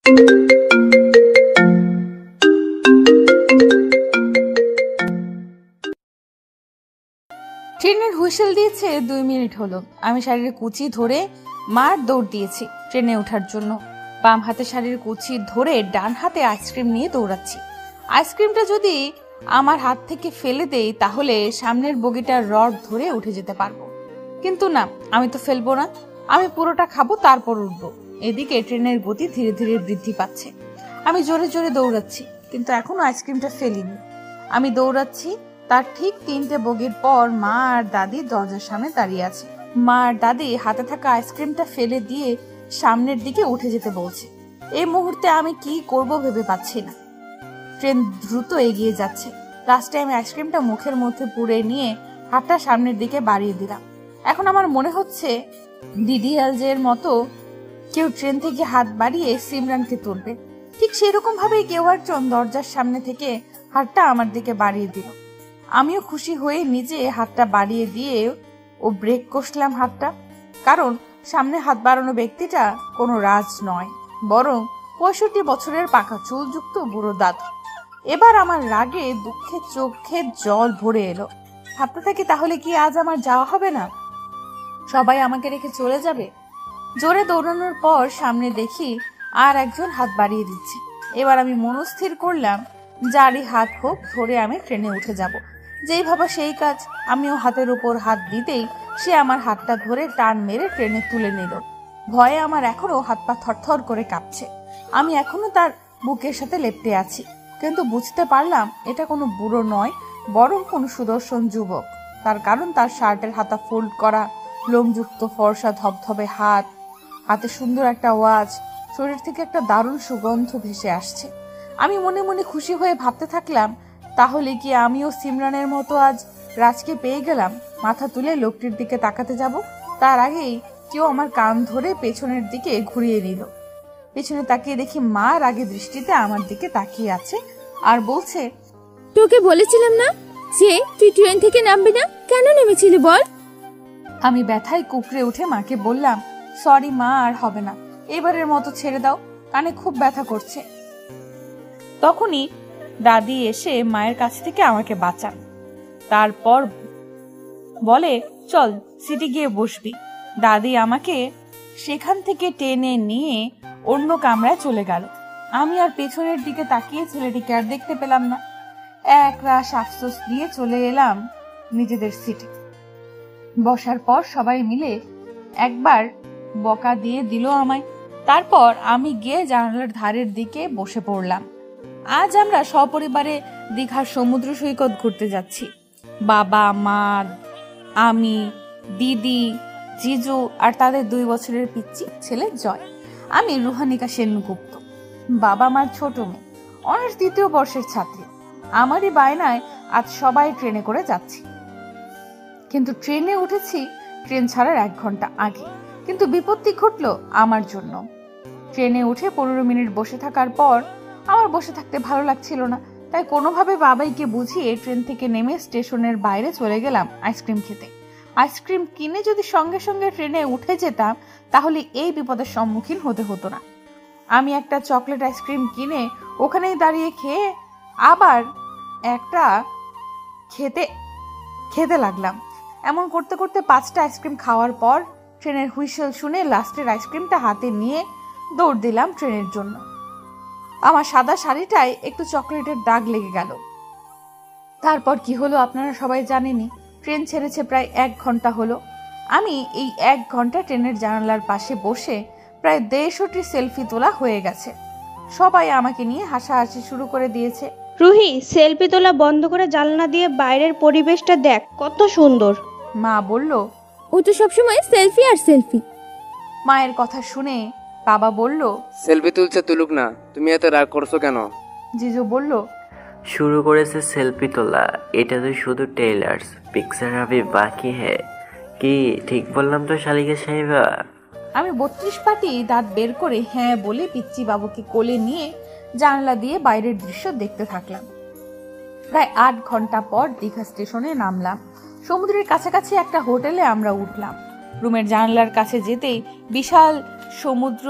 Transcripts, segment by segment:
ট্রেনের হুইসেল দিয়েছে 2 মিনিট হলো। আমি শাড়ির কুচি ধরে মার দৌড় দিয়েছি ট্রেনে ওঠার জন্য। বাম হাতে শাড়ির কুচি ধরে ডান হাতে আইসক্রিম নিয়ে দৌড়াচ্ছি। আইসক্রিমটা যদি আমার হাত থেকে ফেলে দেই তাহলে সামনের বগিটার রড ধরে উঠে যেতে পারবো, কিন্তু না, আমি তো ফেলবো না, আমি পুরোটা খাবো তারপর উঠবো। এদিকে ট্রেনের গতি ধীরে ধীরে বৃদ্ধি পাচ্ছে। আমি জোরে জোরে দৌড়াচ্ছি, কিন্তু এখনো আইসক্রিমটা ফেলিনি। আমি দৌড়াচ্ছি, তার ঠিক 3টে বগির পর মা আর দাদি দরজার সামনে দাঁড়িয়ে আছে। মা আর দাদি হাতে থাকা আইসক্রিমটা ফেলে দিয়ে সামনের দিকে উঠে যেতে বলছে। এই মুহূর্তে আমি কি করব ভেবে পাচ্ছি না। ট্রেন দ্রুত এগিয়ে যাচ্ছে। লাস্টে আমি আইসক্রিমটা মুখের মধ্যে পুরে নিয়ে হাতটা সামনের দিকে বাড়িয়ে দিলাম। এখন আমার মনে হচ্ছে ডিডিএলজের মতো কেউ ট্রেন থেকে হাত বাড়িয়ে সিমরানকে তুলবে। ঠিক সেরকম ভাবেই কেউ একজন দরজার সামনে থেকে হাতটা আমার দিকে বাড়িয়ে দিল। আমিও খুশি হয়ে নিজে হাতটা বাড়িয়ে দিয়ে ও ব্রেক কষলাম হাতটা, কারণ সামনে হাত বাড়ানো ব্যক্তিটা কোনো রাজ নয়, বরং 65 বছরের পাকা চুলযুক্ত বুড়ো দাদু। এবার আমার রাগে দুঃখে চোখে জল ভরে এলো। ভাবতে থাকি, তাহলে কি আজ আমার যাওয়া হবে না? সবাই আমাকে রেখে চলে যাবে? জোরে দৌড়ানোর পর সামনে দেখি আর একজন হাত বাড়িয়ে দিচ্ছে। এবার আমি মনস্থির করলাম, যারই হাত হোক ধরে আমি ট্রেনে উঠে যাব। যেই ভাবা সেই কাজ। আমিও হাতের উপর হাত দিতেই সে আমার হাতটা ধরে টান মেরে ট্রেনে তুলে নিল। ভয়ে আমার এখনো হাত পা থরথর করে কাঁপছে। আমি এখনো তার বুকের সাথে লেপ্টে আছি, কিন্তু বুঝতে পারলাম এটা কোনো বুড়ো নয়, বরং কোনো সুদর্শন যুবক। তার কারণ তার শার্টের হাতা ফোল্ড করা, লোমযুক্ত ফর্সা ধবধবে হাত, হাতে সুন্দর একটা ওয়াচ, শরীর থেকে একটা দারুণ সুগন্ধ ভেসে আসছে। আমি মনে মনে খুশি হয়ে ভাবতে থাকলাম, তাহলে কি আমিও সিমরানের মতো আজ রাজকে পেয়ে গেলাম? মাথা তুলে লোকটির দিকে তাকাতে যাব, তার আগেই কেউ আমার কান ধরে পেছনের দিকে ঘুরিয়ে নিল। পেছনে তাকিয়ে দেখি মা রাগে দৃষ্টিতে আমার দিকে তাকিয়ে আছে আর বলছে, তোকে বলেছিলাম না যে তুই ট্রেন থেকে নামবি না, কেন নেমেছিলি বল? আমি ব্যথায় কুকড়ে উঠে মাকে বললাম, সরি মা, আর হবে না, এবারের মতো ছেড়ে দাও, কানে খুব ব্যথা করছে। তখনই দাদি এসে মায়ের কাছ থেকে আমাকে বাঁচান। তারপর বলে, চল সিটে গিয়ে বসবি। দাদি আমাকে সেখান থেকে টেনে নিয়ে অন্য কামরায় চলে গেল। আমি আর পেছনের দিকে তাকিয়ে ছেলেটিকে আর দেখতে পেলাম না। এক রাশ আফসোস দিয়ে চলে এলাম নিজেদের সিটে। বসার পর সবাই মিলে একবার বকা দিয়ে দিল আমায়। তারপর আমি গিয়ে জানালার ধারের দিকে বসে পড়লাম। আজ আমরা সপরিবারে দীঘার সমুদ্র সৈকত ঘুরতে যাচ্ছি। বাবা, মা, আমি, দিদি, জিজু আর তাদের 2 বছরের পিচ্চি ছেলে জয়। আমি রুহানিকা সেনগুপ্ত, বাবা মার ছোট মেয়ে, অনার্স 2য় বর্ষের ছাত্রী। আমারই বায়নায় আজ সবাই ট্রেনে করে যাচ্ছি। কিন্তু ট্রেনে উঠেছি ট্রেন ছাড়ার 1 ঘন্টা আগে। কিন্তু বিপত্তি ঘটলো আমার জন্য। ট্রেনে উঠে 15 মিনিট বসে থাকার পর আমার বসে থাকতে ভালো লাগছিল না, তাই কোনোভাবে বাবাইকে বুঝিয়ে ট্রেন থেকে নেমে স্টেশনের বাইরে চলে গেলাম আইসক্রিম খেতে। আইসক্রিম কিনে যদি সঙ্গে সঙ্গে ট্রেনে উঠে যেতাম তাহলে এই বিপদের সম্মুখীন হতে হতো না। আমি একটা চকলেট আইসক্রিম কিনে ওখানেই দাঁড়িয়ে খেয়ে আবার একটা খেতে লাগলাম। এমন করতে করতে 5টা আইসক্রিম খাওয়ার পর ট্রেনের হুইসেল শুনে লাস্টের আইসক্রিমটা হাতে নিয়ে দৌড় দিলাম ট্রেনের জন্য। আমার সাদা শাড়িটায় একটু চকলেটের দাগ লেগে গেল। তারপর কি হলো আপনারা সবাই জানেনই। ট্রেন ছেড়েছে প্রায় 1 ঘন্টা হলো। আমি এই 1 ঘন্টা ট্রেনের জানালার পাশে বসে প্রায় 150টি সেলফি তোলা হয়ে গেছে। সবাই আমাকে নিয়ে হাসাহাসি শুরু করে দিয়েছে। রুহি, সেলফি তোলা বন্ধ করে জানলা দিয়ে বাইরের পরিবেশটা দেখ, কত সুন্দর। মা বলল, ও তো সবসময় সেলফি আর সেলফি। মায়ের কথা শুনে বাবা বলল, সেলফি তুলছে তুলুক না, তুমি এত রাগ করছো কেন? জিজু বলল, শুরু করেছে সেলফি তোলা, এটা তো শুধু টেইলার্স, পিকচার আবি বাকি হ্যাঁ। কি ঠিক বললাম তো শালিকা সাহেবা? আমি 32 পাটি দাঁত বের করে হ্যাঁ বলে পিচ্চি বাবুকে কোলে নিয়ে জানলা দিয়ে বাইরের দৃশ্য দেখতে থাকলাম। প্রায় 8 ঘন্টা পর দীঘা স্টেশনে নামলাম। সমুদ্রের কাছাকাছি একটা হোটেলে আমরা উঠলাম। রুমের জানলার কাছে যেতেই বিশাল সমুদ্র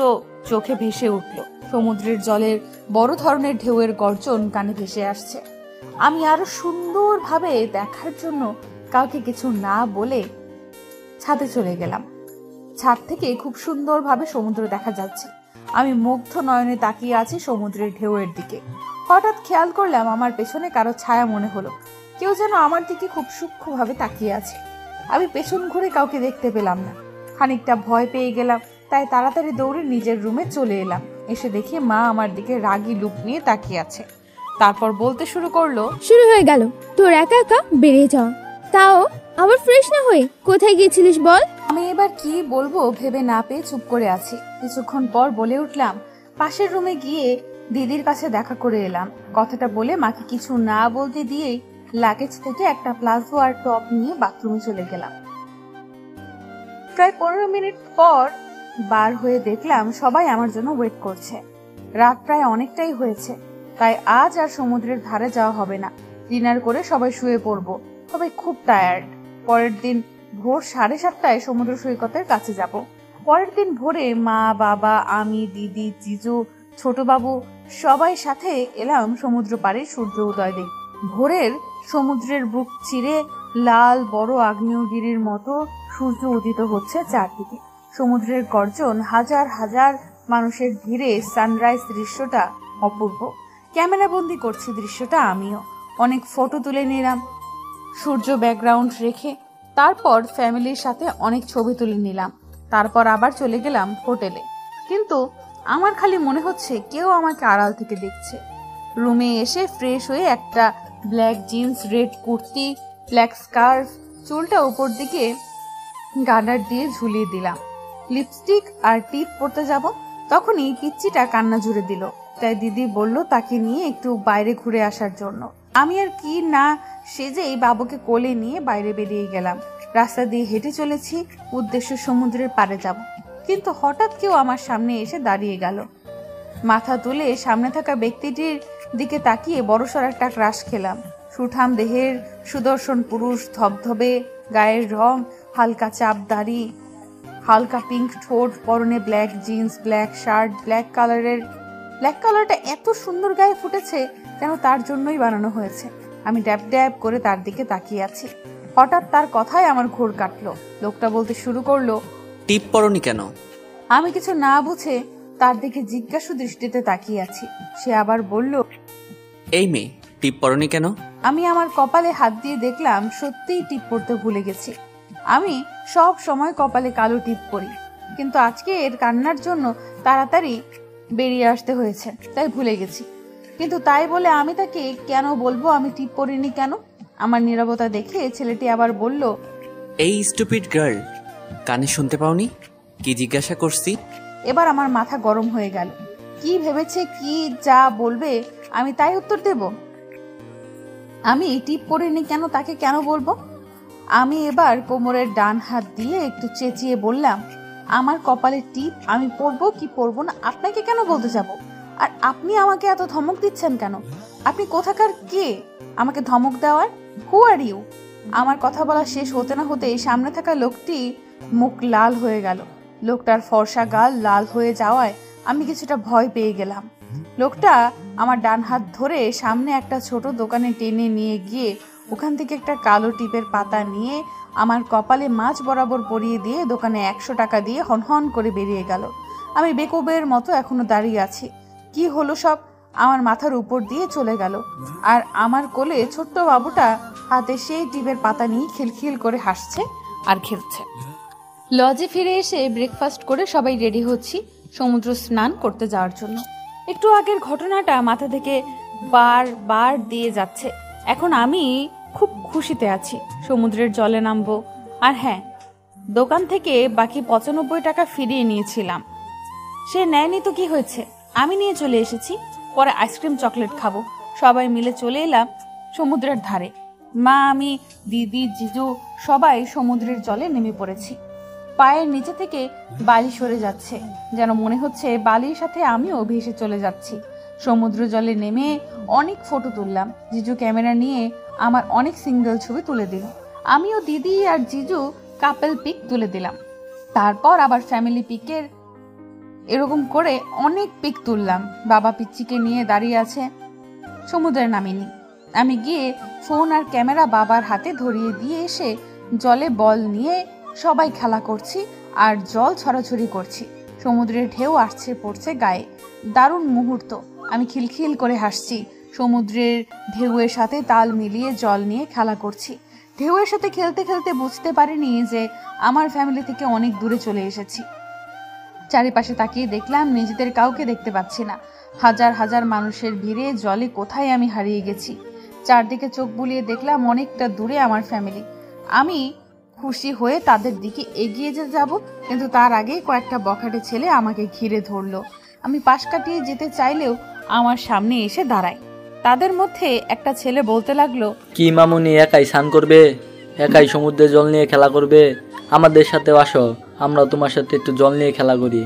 চোখে ভেসে উঠল। সমুদ্রের জলের বড় ধরনের ঢেউয়ের গর্জন কানে ভেসে আসছে। আমি আরো সুন্দরভাবে দেখার জন্য কাউকে কিছু না বলে ছাদে চলে গেলাম। ছাদ থেকে খুব সুন্দরভাবে সমুদ্র দেখা যাচ্ছে। আমি মুগ্ধ নয়নে তাকিয়ে আছি সমুদ্রের ঢেউয়ের দিকে। হঠাৎ খেয়াল করলাম আমার পেছনে কারো ছায়া মনে হলো। কেউ যেন আমার দিকে খুব সূক্ষ্মভাবে তাকিয়ে আছে। আমি পেছন ঘুরে কাউকে দেখতে পেলাম না। খানিকটা ভয় পেয়ে গেলাম, তাই তাড়াতাড়ি দৌড়ে নিজের রুমে চলে এলাম। এসে দেখি মা আমার দিকে রাগী লুক নিয়ে তাকিয়ে আছে। তারপর বলতে শুরু করলো, শুরু হয়ে গেল তোর একা একা বেরিয়ে যাওয়া, তাও আবার ফ্রেশ না হয়ে। কোথায় গিয়েছিলিস বল? আমি এবার কি বলবো ভেবে না পেয়ে চুপ করে আছি। কিছুক্ষণ পর বলে উঠলাম, পাশের রুমে গিয়ে দিদির কাছে দেখা করে এলাম। কথাটা বলে মাকে কিছু না বলতে দিয়েই লাগেজ থেকে একটা প্লাজো আর টপ নিয়ে বাথরুমে চলে গেলাম। প্রায় 15 মিনিট পর বার হয়ে দেখলাম সবাই আমার জন্য ওয়েট করছে। রাত প্রায় অনেকটাই হয়েছে, তাই আজ আর সমুদ্রের ধারে যাওয়া হবে না। ডিনার করে সবাই শুয়ে পড়বো, সবাই খুব টায়ার্ড। পরের দিন ভোর 7:30টায় সমুদ্র সৈকতের কাছে যাব। পরের দিন ভোরে মা, বাবা, আমি, দিদি, জিজু, ছোট বাবু সবাই সাথে এলাম সমুদ্র পাড়ে সূর্য উদয় দেখতে। ভোরের সমুদ্রের বুক চিরে লাল বড় আগ্নেয়গিরির মতো সূর্য উদিত হচ্ছে চারদিকে। সমুদ্রের গর্জন, হাজার হাজার মানুষের ভিড়ে সানরাইজ দৃশ্যটা অপূর্ব। ক্যামেরা বন্দি করছি দৃশ্যটা আমিও। অনেক ফটো তুলে নিলাম সূর্য ব্যাকগ্রাউন্ড রেখে। তারপর ফ্যামিলির সাথে অনেক ছবি তুলে নিলাম। তারপর আবার চলে গেলাম হোটেলে। কিন্তু আমার খালি মনে হচ্ছে কেউ আমাকে আড়াল থেকে দেখছে। রুমে এসে ফ্রেশ হয়ে একটা black jeans, red kurti, black scarf, চুলটা উপর দিকে গার্ডার দিয়ে ঝুলিয়ে দিলাম। লিপস্টিক আর টিপ পরতে যাব, তখনই পিচ্চিটা কান্না জুড়ে দিল। তাই দিদি বলল তাকে নিয়ে একটু বাইরে ঘুরে আসার জন্য। আমি আর কি না সেজেই বাবুকে কোলে নিয়ে বাইরে বেরিয়ে গেলাম। রাস্তা দিয়ে হেঁটে চলেছি, উদ্দেশ্য সমুদ্রের পাড়ে যাব। কিন্তু হঠাৎ কেউ আমার সামনে এসে দাঁড়িয়ে গেল। মাথা তুলে সামনে থাকা ব্যক্তিটির দিকে তাকিয়ে বড়সড় একটা ক্রাশ খেলাম। সুঠাম দেহের সুদর্শন পুরুষ, ধবধবে গায়ের রং, হালকা চাপ দাড়ি, হালকা পিঙ্ক ঠোঁট, পরনে black jeans, black shirt, black কালারটা এত সুন্দর গায়ে ফুটেছে যেন তার জন্যই বানানো হয়েছে। আমি ড্যাব ড্যাব করে তার দিকে তাকিয়ে আছি। হঠাৎ তার কথায় আমার ঘোর কাটলো। লোকটা বলতে শুরু করলো, টিপ পরনি কেন? আমি কিছু না বুঝে তার দিকে জিজ্ঞাসু দৃষ্টিতে তাকিয়ে আছি। সে আবার বলল, এই মেয়ে, টিপ পরনি কেন? আমি আমার কপালে হাত দিয়ে দেখলাম সত্যিই টিপ পরতে ভুলে গেছি। আমি সব সময় কপালে কালো টিপ পরি, কিন্তু আজকে এর কান্নার জন্য তাড়াতাড়ি বেরিয়ে আসতে হয়েছে, তাই ভুলে গেছি। কিন্তু তাই বলে আমি তাকে কেন বলবো আমি টিপ পরিনি কেন? আমার নীরবতা দেখে ছেলেটি আবার বলল, এই স্টুপিড গার্ল, কানে শুনতে পাওনি কি জিজ্ঞাসা করছি? এবার আমার মাথা গরম হয়ে গেল। কি ভেবেছে, কি যা বলবে আমি তাই উত্তর দেব? আমি টিপ পরিনি কেন তাকে কেন বলবো? আমি এবার কোমরের ডান হাত দিয়ে একটু চেঁচিয়ে বললাম, আমার কপালে টিপ আমি পরবো কি পরবো না আপনাকে কেন বলতে যাব? আর আপনি আমাকে এত ধমক দিচ্ছেন কেন? আপনি কোথাকার কে আমাকে ধমক দেওয়ার? হু আর ইউ? আমার কথা বলা শেষ হতে না হতেই সামনে থাকা লোকটি মুখ লাল হয়ে গেল। লোকটার ফর্সা গাল লাল হয়ে যাওয়ায় আমি কিছুটা ভয় পেয়ে গেলাম। লোকটা আমার ডান হাত ধরে সামনে একটা ছোট দোকানে টেনে নিয়ে গিয়ে ওখান থেকে একটা কালো টিপের পাতা নিয়ে আমার কপালে মাছ বরাবর পরিয়ে দিয়ে দোকানে 100 টাকা দিয়ে হনহন করে বেরিয়ে গেল। আমি বেকুবের মতো এখনো দাঁড়িয়ে আছি। কি হলো সব? আমার মাথার উপর দিয়ে চলে গেল। আর আমার কোলে ছোট্ট বাবুটা হাতে সেই টিপের পাতা নিয়ে খিলখিল করে হাসছে আর খেলছে। লজে ফিরে এসে ব্রেকফাস্ট করে সবাই রেডি হচ্ছি সমুদ্র স্নান করতে যাওয়ার জন্য। একটু আগের ঘটনাটা মাথা থেকে বার দিয়ে যাচ্ছে। এখন আমি খুব খুশিতে আছি, সমুদ্রের জলে নামবো। আর হ্যাঁ, দোকান থেকে বাকি 95 টাকা ফিরিয়ে নিয়েছিলাম। সে নেয়নি তো কি হয়েছে, আমি নিয়ে চলে এসেছি। পরে আইসক্রিম চকলেট খাবো। সবাই মিলে চলে এলাম সমুদ্রের ধারে। মা, আমি, দিদি, জিজু সবাই সমুদ্রের জলে নেমে পড়েছি। পায়ের নিচে থেকে বালি সরে যাচ্ছে, যেন মনে হচ্ছে বালির সাথে আমিও ভেসে চলে যাচ্ছি। সমুদ্র জলে নেমে অনেক ফটো তুললাম। জিজু ক্যামেরা নিয়ে আমার অনেক সিঙ্গেল ছবি তুলে দিল। আমিও দিদি আর জিজু কাপল পিক তুলে দিলাম। তারপর আবার ফ্যামিলি পিকের এরকম করে অনেক পিক তুললাম। বাবা পিচ্চিকে নিয়ে দাঁড়িয়ে আছে, সমুদ্রে নামিনি। আমি গিয়ে ফোন আর ক্যামেরা বাবার হাতে ধরিয়ে দিয়ে এসে জলে বল নিয়ে সবাই খেলা করছি আর জল ছড়াছড়ি করছি। সমুদ্রের ঢেউ আসছে পড়ছে গায়ে, দারুণ মুহূর্ত। আমি খিলখিল করে হাসছি, সমুদ্রের ঢেউয়ের সাথে তাল মিলিয়ে জল নিয়ে খেলা করছি। ঢেউয়ের সাথে খেলতে খেলতে বুঝতে পারিনি যে আমার ফ্যামিলি থেকে অনেক দূরে চলে এসেছি। চারিপাশে তাকিয়ে দেখলাম নিজেদের কাউকে দেখতে পাচ্ছি না। হাজার হাজার মানুষের ভিড়ে জলে কোথায় আমি হারিয়ে গেছি। চারদিকে চোখ বুলিয়ে দেখলাম অনেকটা দূরে আমার ফ্যামিলি। আমি খুশি হয়ে তাদের দিকে এগিয়ে যেতে যাব, কিন্তু তার আগে কয়েকটা বখাটে ছেলে আমাকে ঘিরে ধরলো। আমি পাশ কাটিয়ে যেতে চাইলেও আমার সামনে এসে দাঁড়ায়। তাদের মধ্যে একটা ছেলে বলতে লাগলো, কি মামুনি একাই স্নান করবে, একাই সমুদ্রে জল নিয়ে খেলা করবে? আমাদের সাথেও আসো, আমরা তোমার সাথে একটু জল নিয়ে খেলা করি।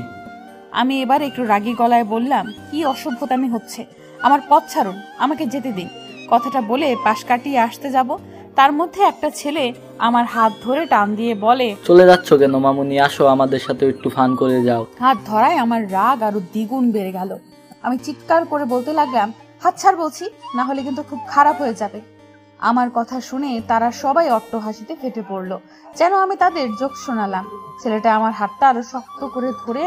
আমি এবার একটু রাগী গলায় বললাম, কি অসভ্যতামি হচ্ছে, আমার পথ ছাড়ুন, আমাকে যেতে দিন। কথাটা বলে পাশ কাটিয়ে আসতে যাব, তার মধ্যে একটা ছেলে আমার হাত ধরে টান দিয়ে বলে, চলে যাচ্ছ কেন মামুনি, আসো আমাদের সাথে একটু ফান করে যাও। হাত ধরায় আমার রাগ আরো দ্বিগুণ বেড়ে গেল। আমি চিৎকার করে বলতে লাগলাম, হাত ছাড় বলছি, না হলে কিন্তু খুব খারাপ হয়ে যাবে। আমার কথা শুনে তারা সবাই অট্টহাসিতে ফেটে পড়লো, যেন আমি তাদের জোক শোনালাম। ছেলেটা আমার হাতটা আরো শক্ত করে ধরে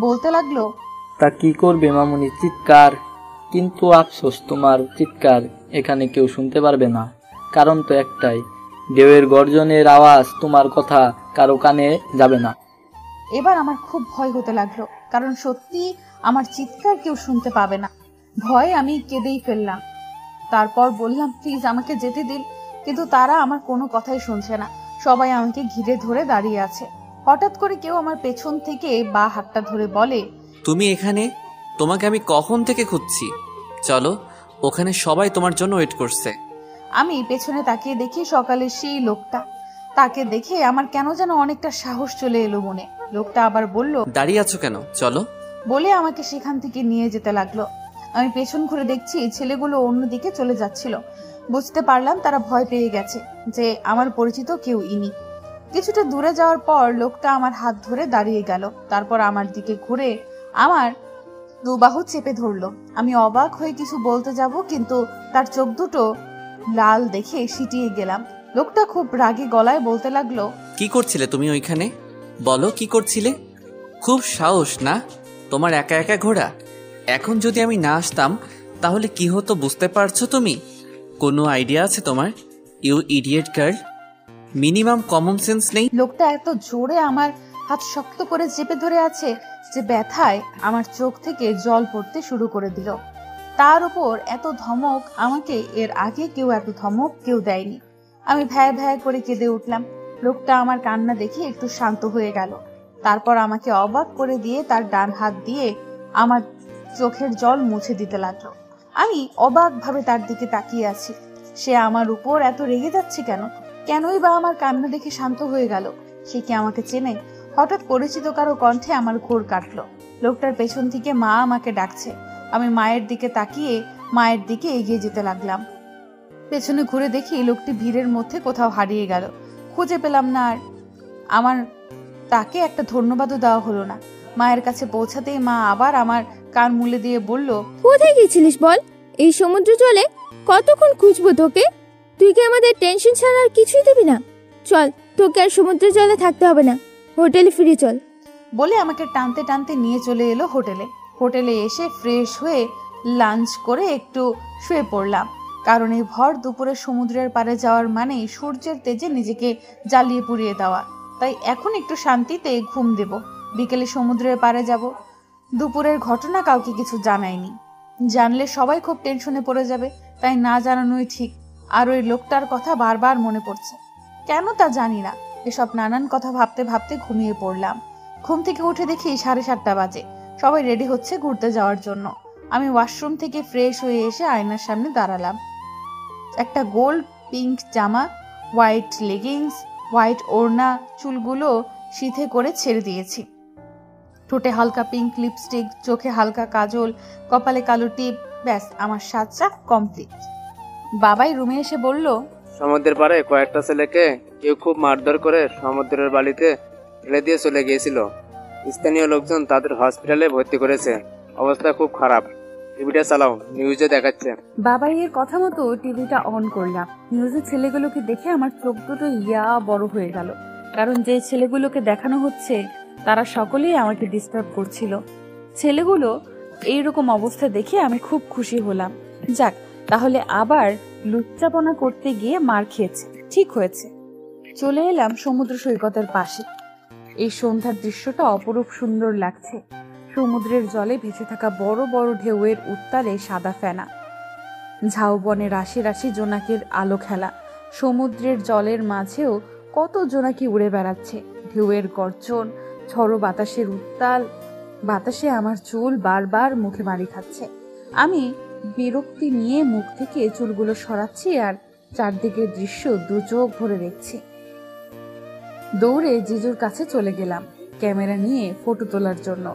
বলতে লাগলো, তা কি করবে মামুনি, চিৎকার। কিন্তু আফসোস, তোমার চিৎকার এখানে কেউ শুনতে পারবে না। কারণ তো একটাই, ঢেউয়ের গর্জনের আওয়াজ তোমার কথা কারো কানে যাবে না। এবার আমার খুব ভয় হতে লাগলো, কারণ সত্যি আমার চিৎকার কেউ শুনতে পাবে না। ভয় আমি কেঁদেই ফেললাম। তারপর বললাম, প্লিজ আমাকে যেতে দিন। কিন্তু তারা আমার কোনো কথাই শুনছে না, সবাই আমাকে ঘিরে ধরে দাঁড়িয়ে আছে। হঠাৎ করে কেউ আমার পেছন থেকে বা হাতটা ধরে বলে, তুমি এখানে? তোমাকে আমি কখন থেকে খুঁজছি। চলো, ওখানে সবাই তোমার জন্য ওয়েট করছে। আমি পেছনে তাকিয়ে দেখি সকালের সেই লোকটা। তাকে দেখে আমার কেন যেন অনেকটা সাহস চলে এলো মনে। লোকটা আবার বলল, দাঁড়িয়ে আছো কেন, চলো। বলে আমাকে সেখান থেকে নিয়ে যেতে লাগলো। আমি পেছন ঘুরে দেখছি ছেলেগুলো অন্যদিকে চলে যাচ্ছিল। বুঝতে পারলাম তারা ভয় পেয়ে গেছে যে আমার পরিচিত কেউ ইনি। কিছুটা দূরে যাওয়ার পর লোকটা আমার হাত ধরে দাঁড়িয়ে গেল, তারপর আমার দিকে ঘুরে আমার দুবাহু চেপে ধরলো। আমি অবাক হয়ে কিছু বলতে যাব, কিন্তু তার চোখ দুটো লাল দেখে সিটিয়ে গেলাম। লোকটা খুব রাগী গলায় বলতে লাগলো, কি করছিলে তুমি ওইখানে? বলো কি করছিলে? খুব সাহস না তোমার একা একা ঘোরা? এখন যদি আমি না আসতাম তাহলে কি হতো বুঝতে পারছো তুমি? কোনো আইডিয়া আছে তোমার? You idiot girl, minimum common sense নেই? লোকটা এত জোরে আমার হাত শক্ত করে চেপে ধরে আছে যে ব্যথায় আমার চোখ থেকে জল পড়তে শুরু করে দিল। তার উপর এত ধমক, আমাকে এর আগে কেউ এত ধমক কেউ দেয়নি। আমি ভ্যায় ভ্যায় করে কেঁদে উঠলাম। লোকটা আমার কান্না দেখে একটু শান্ত হয়ে গেল। তারপর আমাকে অবাক করে দিয়ে তার ডান হাত দিয়ে আমার চোখের জল মুছে দিতে লাগলো। আমি অবাক ভাবে তার দিকে তাকিয়ে আছি। সে আমার উপর এত রেগে যাচ্ছে কেন? কেনই বা আমার কান্না দেখে শান্ত হয়ে গেল? সে কি আমাকে চেনে? হঠাৎ পরিচিত কারো কণ্ঠে আমার ঘোর কাটলো। লোকটার পেছন থেকে মা আমাকে ডাকছে। আমি মায়ের দিকে তাকিয়ে মায়ের দিকে এগিয়ে যেতে লাগলাম। পেছনে ঘুরে দেখি লোকটি ভিড়ের মধ্যে কোথাও হারিয়ে গেল। খুঁজে পেলাম না আর। আমার তাকে একটা ধন্যবাদও দেওয়া হলো না। মায়ের কাছে পৌঁছাতেই মা আবার আমার কান মুলে দিয়ে বলল, কোথায় গেছিলিস বল? এই সমুদ্র জলে কতক্ষণ খুঁজবো তোকে? তুই কি আমাদের টেনশন ছাড়া আর কিছুই দিবি না? চল, তোকে আর সমুদ্র জলে থাকতে হবে না, হোটেলে ফিরে চল। বলে আমাকে টানতে টানতে নিয়ে চলে এলো হোটেলে। হোটেলে এসে ফ্রেশ হয়ে লাঞ্চ করে একটু শুয়ে পড়লাম, কারণ এই ভর দুপুরে সমুদ্রের পাড়ে যাওয়ার মানেই সূর্যের তেজে নিজেকে জ্বালিয়ে পুড়িয়ে দেওয়া। তাই এখন একটু শান্তিতে ঘুম দেব, বিকেলে সমুদ্রের পাড়ে যাব। দুপুরের ঘটনা কাউকে কিছু জানাইনি, জানলে সবাই খুব টেনশনে পড়ে যাবে, তাই না জানানোই ঠিক। আর ওই লোকটার কথা বারবার মনে পড়ছে, কেন তা জানি না। এসব নানান কথা ভাবতে ভাবতে ঘুমিয়ে পড়লাম। ঘুম থেকে উঠে দেখি 7:30 বাজে। সবাই রেডি হচ্ছে ঘুরতে যাওয়ার জন্য। আমি ওয়াশরুম থেকে ফ্রেশ হয়ে এসে আয়নার সামনে দাঁড়ালাম। একটা গোল্ড পিঙ্ক জামা, হোয়াইট লেগিংস, হোয়াইট ওড়না, চুলগুলো সিধে করে ছেড়ে দিয়েছি। ঠোঁটে হালকা পিঙ্ক লিপস্টিক, চোখে হালকা কাজল, কপালে কালো টিপ, ব্যাস আমার সাজটা কমপ্লিট। বাবাই রুমে এসে বলল, সমুদ্রের পাড়ে কয়েকটা ছেলেকে কেউ খুব মারধর করে সমুদ্রের বালিতে ফেলে দিয়ে চলে গিয়েছিল। স্থানীয় লোকজন তাদের হসপিটালে ভর্তি করেছে, অবস্থা খুব খারাপ। টিভিটা চালাও, নিউজে দেখাচ্ছে। বাবাইয়ের কথা মতো টিভিটা অন করলাম। নিউজের ছেলেগুলোকে দেখে আমার চোখ দুটো বড় হয়ে গেল, কারণ যে ছেলেগুলোকে দেখানো হচ্ছে তারা সকলেই আমাকে ডিস্টার্ব করছিল। ছেলেগুলো এইরকম অবস্থা দেখে আমি খুব খুশি হলাম। যাক, তাহলে আবার লুচ্চাপনা করতে গিয়ে মার খেয়েছে, ঠিক হয়েছে। চলে এলাম সমুদ্র সৈকতের পাশে। এই সন্ধ্যার দৃশ্যটা অপরূপ সুন্দর লাগছে। সমুদ্রের জলে ভেসে থাকা বড় বড় ঢেউয়ের উত্তালে সাদা ফেনা, ঝাউবনে রাশি রাশি জোনাকের আলো খেলা। সমুদ্রের জলের মাঝেও কত জোনাকি উড়ে বেড়াচ্ছে। ঢেউয়ের গর্জন, ঝড়ো বাতাসের উত্তাল, বাতাসে আমার চুল বারবার মুখে মারি খাচ্ছে। আমি বিরক্তি নিয়ে মুখ থেকে চুলগুলো সরাচ্ছি আর চারদিকের দৃশ্য দু চোখ ভরে দেখছি। দৌড়ে জিজুর কাছে চলে গেলাম ক্যামেরা নিয়ে ফটো তোলার জন্য।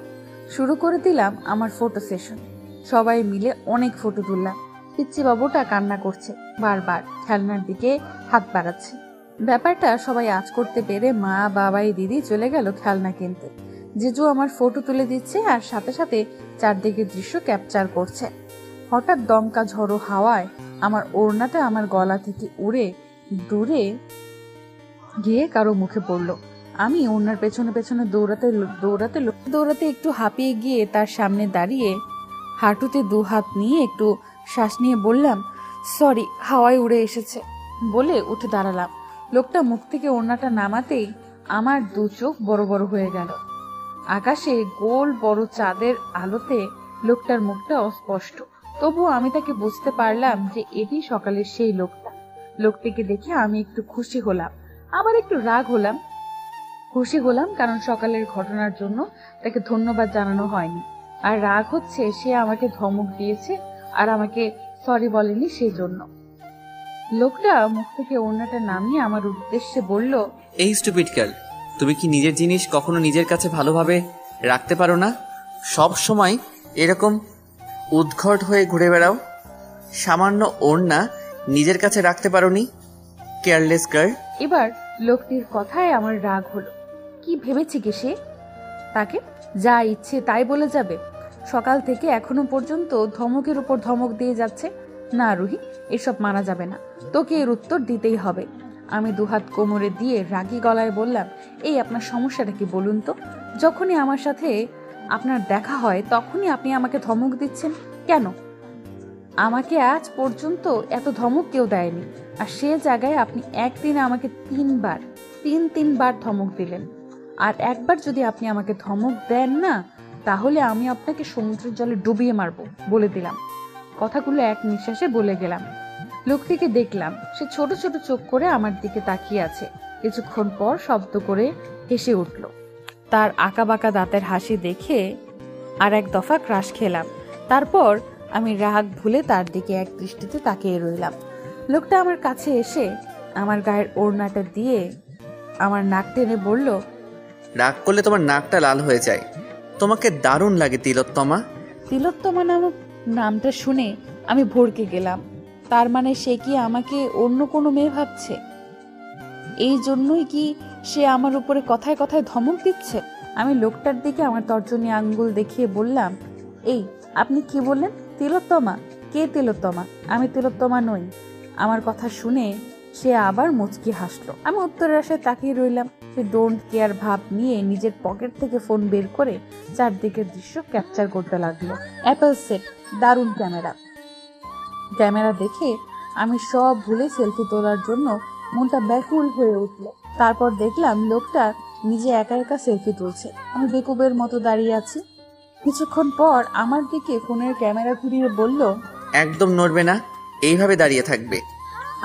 শুরু করে দিলাম আমার ফটো সেশন। সবাই মিলে অনেক ফটো তুললাম। পিচ্চি বাবুটা কান্না করছে, বারবার খেলনার দিকে হাত বাড়াচ্ছে। ব্যাপারটা সবাই আঁচ করতে পেরে মা, বাবাই, দিদি চলে গেল খেলনা কিনতে। জিজু আমার ফটো তুলে দিচ্ছে আর সাথে সাথে চারদিকের দৃশ্য ক্যাপচার করছে। হঠাৎ দমকা ঝড়ো হাওয়ায় আমার ওড়নাটা আমার গলা থেকে উড়ে দূরে গিয়ে কারো মুখে পড়লো। আমি ওড়নার পেছনে পেছনে দৌড়াতে একটু হাঁপিয়ে গিয়ে তার সামনে দাঁড়িয়ে হাঁটুতে দু হাত নিয়ে একটু শ্বাস নিয়ে বললাম, সরি, হাওয়ায় উড়ে এসেছে, বলে উঠে দাঁড়ালাম। লোকটা মুখ থেকে ওড়নাটা নামাতেই আমার দু চোখ বড় বড় হয়ে গেল। আকাশে গোল বড় চাঁদের আলোতে লোকটার মুখটা অস্পষ্ট, তবুও আমি তাকে বুঝতে পারলাম যে এটি সকালের সেই লোকটা। লোকটিকে দেখে আমি একটু খুশি হলাম, আবার একটু রাগ হলাম। খুশি হলাম কারণ সকালের ঘটনার জন্য তাকে ধন্যবাদ জানানো হয়নি, আর রাগ হচ্ছে সে আমাকে ধমক দিয়েছে আর আমাকে সরি বলেনি সেই জন্য। লোকটা মুখ থেকে ওড়নাটা নামিয়ে আমার উদ্দেশ্যে বলল, এই স্টুপিড গার্ল, তুমি কি নিজের জিনিস কখনো নিজের কাছে ভালোভাবে রাখতে পারো না? সব সময় এরকম উদ্ঘট হয়ে ঘুরে বেড়াও। সামান্য ওড়না নিজের কাছে রাখতে পারোনি, কেয়ারলেস গার্ল। এবার লোকটির কথায় আমার রাগ হলো। কি ভেবেছে কি সে? তাকে যা ইচ্ছে তাই বলে যাবে? সকাল থেকে এখনো পর্যন্ত ধমকের উপর ধমক দিয়ে যাচ্ছে। না রুহি, এসব মানা যাবে না, তোকে এর উত্তর দিতেই হবে। আমি দুহাত কোমরে দিয়ে রাগী গলায় বললাম, এই আপনার সমস্যাটা কি বলুন তো? যখনই আমার সাথে আপনার দেখা হয় তখনই আপনি আমাকে ধমক দিচ্ছেন কেন? আমাকে আজ পর্যন্ত এত ধমক কেউ দেয়নি, আর সে জায়গায় আপনি একদিনে আমাকে তিনবার ধমক দিলেন। আর একবার যদি আপনি আমাকে ধমক দেন না, তাহলে আমি আপনাকে সমুদ্রের জলে ডুবিয়ে মারবো, বলে দিলাম। কথাগুলো এক নিঃশ্বাসে বলে গেলাম। লোকটিকে দেখলাম, সে ছোট ছোট চোখ করে আমার দিকে তাকিয়ে আছে। কিছুক্ষণ পর শব্দ করে হেসে উঠল। তার আঁকাবাঁকা দাঁতের হাসি দেখে আর এক দফা ক্রাশ খেলাম। তারপর আমি রাগ ভুলে তার দিকে এক দৃষ্টিতে তাকিয়ে রইলাম। লোকটা আমার কাছে এসে আমার গায়ের ওড়নাটা দিয়ে আমার নাক টেনে বলল, রাগ করলে তোমার নাকটা লাল হয়ে যায়। তোমাকে দারুণ লাগে তিলোত্তমা। তিলোত্তমা নামক নামটা শুনে আমি ভড়কে গেলাম। তার মানে সে কি আমাকে অন্য কোনো মেয়ে ভাবছে? এই জন্যই কি সে আমার উপরে কথায় কথায় ধমক দিচ্ছে? আমি লোকটার দিকে আমার তর্জনী আঙ্গুল দেখিয়ে বললাম, এই আপনি কি বললেন? তিলোত্তমা? কে তিলোত্তমা? আমি তিলোত্তমা নই। আমার কথা শুনে সে আবার মুচকি হাসলো। আমি উত্তরের আশায় তাকিয়ে রইলাম। সে ডোন্ট কেয়ার ভাব নিয়ে নিজের পকেট থেকে ফোন বের করে চারদিকের দৃশ্য ক্যাপচার করতে লাগলো। অ্যাপল সেট, দারুণ ক্যামেরা দেখে আমি সব ভুলে সেলফি তোলার জন্য মনটা ব্যাকুল হয়ে উঠল। তারপর দেখলাম লোকটা নিজে একা একা সেলফি তুলছে, আমি বেকুবের মতো দাঁড়িয়ে আছি। কিছুক্ষণ পর আমার দিকে ফোনের ক্যামেরা ঘুরিয়ে বলল, একদম নড়বে না, এইভাবে দাঁড়িয়ে থাকবে।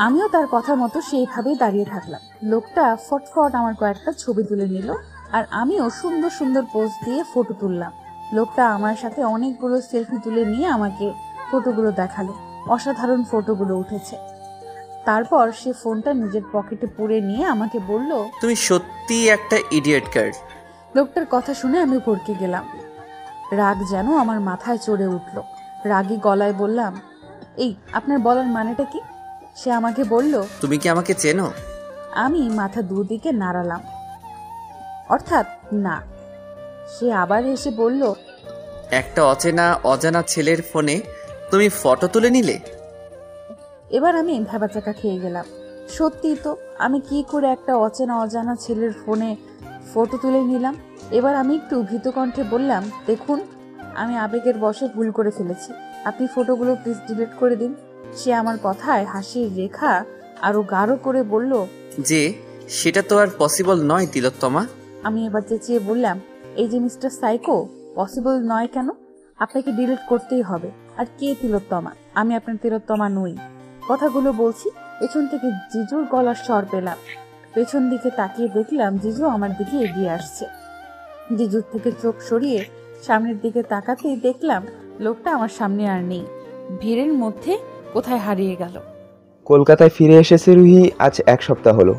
আমিও তার কথা মতো সেইভাবেই দাঁড়িয়ে থাকলাম। লোকটা ফটফট আমার কয়েকটা ছবি তুলে নিল, আর আমিও সুন্দর সুন্দর পোজ দিয়ে ফটো তুললাম। লোকটা আমার সাথে অনেকগুলো সেলফি তুলে নিয়ে আমাকে ফটোগুলো দেখালো। অসাধারণ ফটোগুলো উঠেছে। তারপর সে ফোনটা নিজের পকেটে পুরে নিয়ে আমাকে বলল, তুমি সত্যি একটা ইডিয়েট গার্ল। লোকটার কথা শুনে আমি ভড়কে গেলাম। রাগ যেন আমার মাথায় চড়ে উঠল। রাগী গলায় বললাম, এই আপনার বলার মানেটা কি? সে আমাকে বলল, তুমি কি আমাকে চেনো? আমি মাথা দুদিকে নাড়ালাম, অর্থাৎ না। সে আবার হেসে বলল, একটা অজানা ছেলের ফোনে তুমি ফটো তুলে নিলে? এবার আমি ভ্যাবাচাকা খেয়ে গেলাম। সত্যি তো, আমি কি করে একটা অজানা ছেলের ফোনে ফটো তুলে নিলাম? এবার আমি একটু ভীত কণ্ঠে বললাম, দেখুন, আমি আবেগের বশে ভুল করে ফেলেছি, আপনি ফটোগুলো প্লিজ ডিলিট করে দিন। সে আমার কথায় হাসির রেখা আরো গাঢ় করে বলল যে সেটা তো আর পসিবল নয় তিলোত্তমা। আমি এবার চেঁচিয়ে বললাম, এই যে মিস্টার সাইকো, পসিবল নয় কেন? আপনাকে ডিলিট করতেই হবে। আর কে তিলোত্তমা? আমি আপনার তিলোত্তমা নই। কথাগুলো বলছি, পেছন থেকে জিজুর গলার স্বর পেলাম। পেছন দিকে তাকিয়ে দেখলাম জিজু আমার দিকে এগিয়ে আসছে। জিজুর থেকে চোখ সরিয়ে সামনের দিকে তাকাতেই দেখলাম লোকটা আমার সামনে আর নেই, ভিড়ের মধ্যে কোথায় হারিয়ে গেল। কলকাতায় ফিরে এসেছে রুহি আজ 1 সপ্তাহ হলো।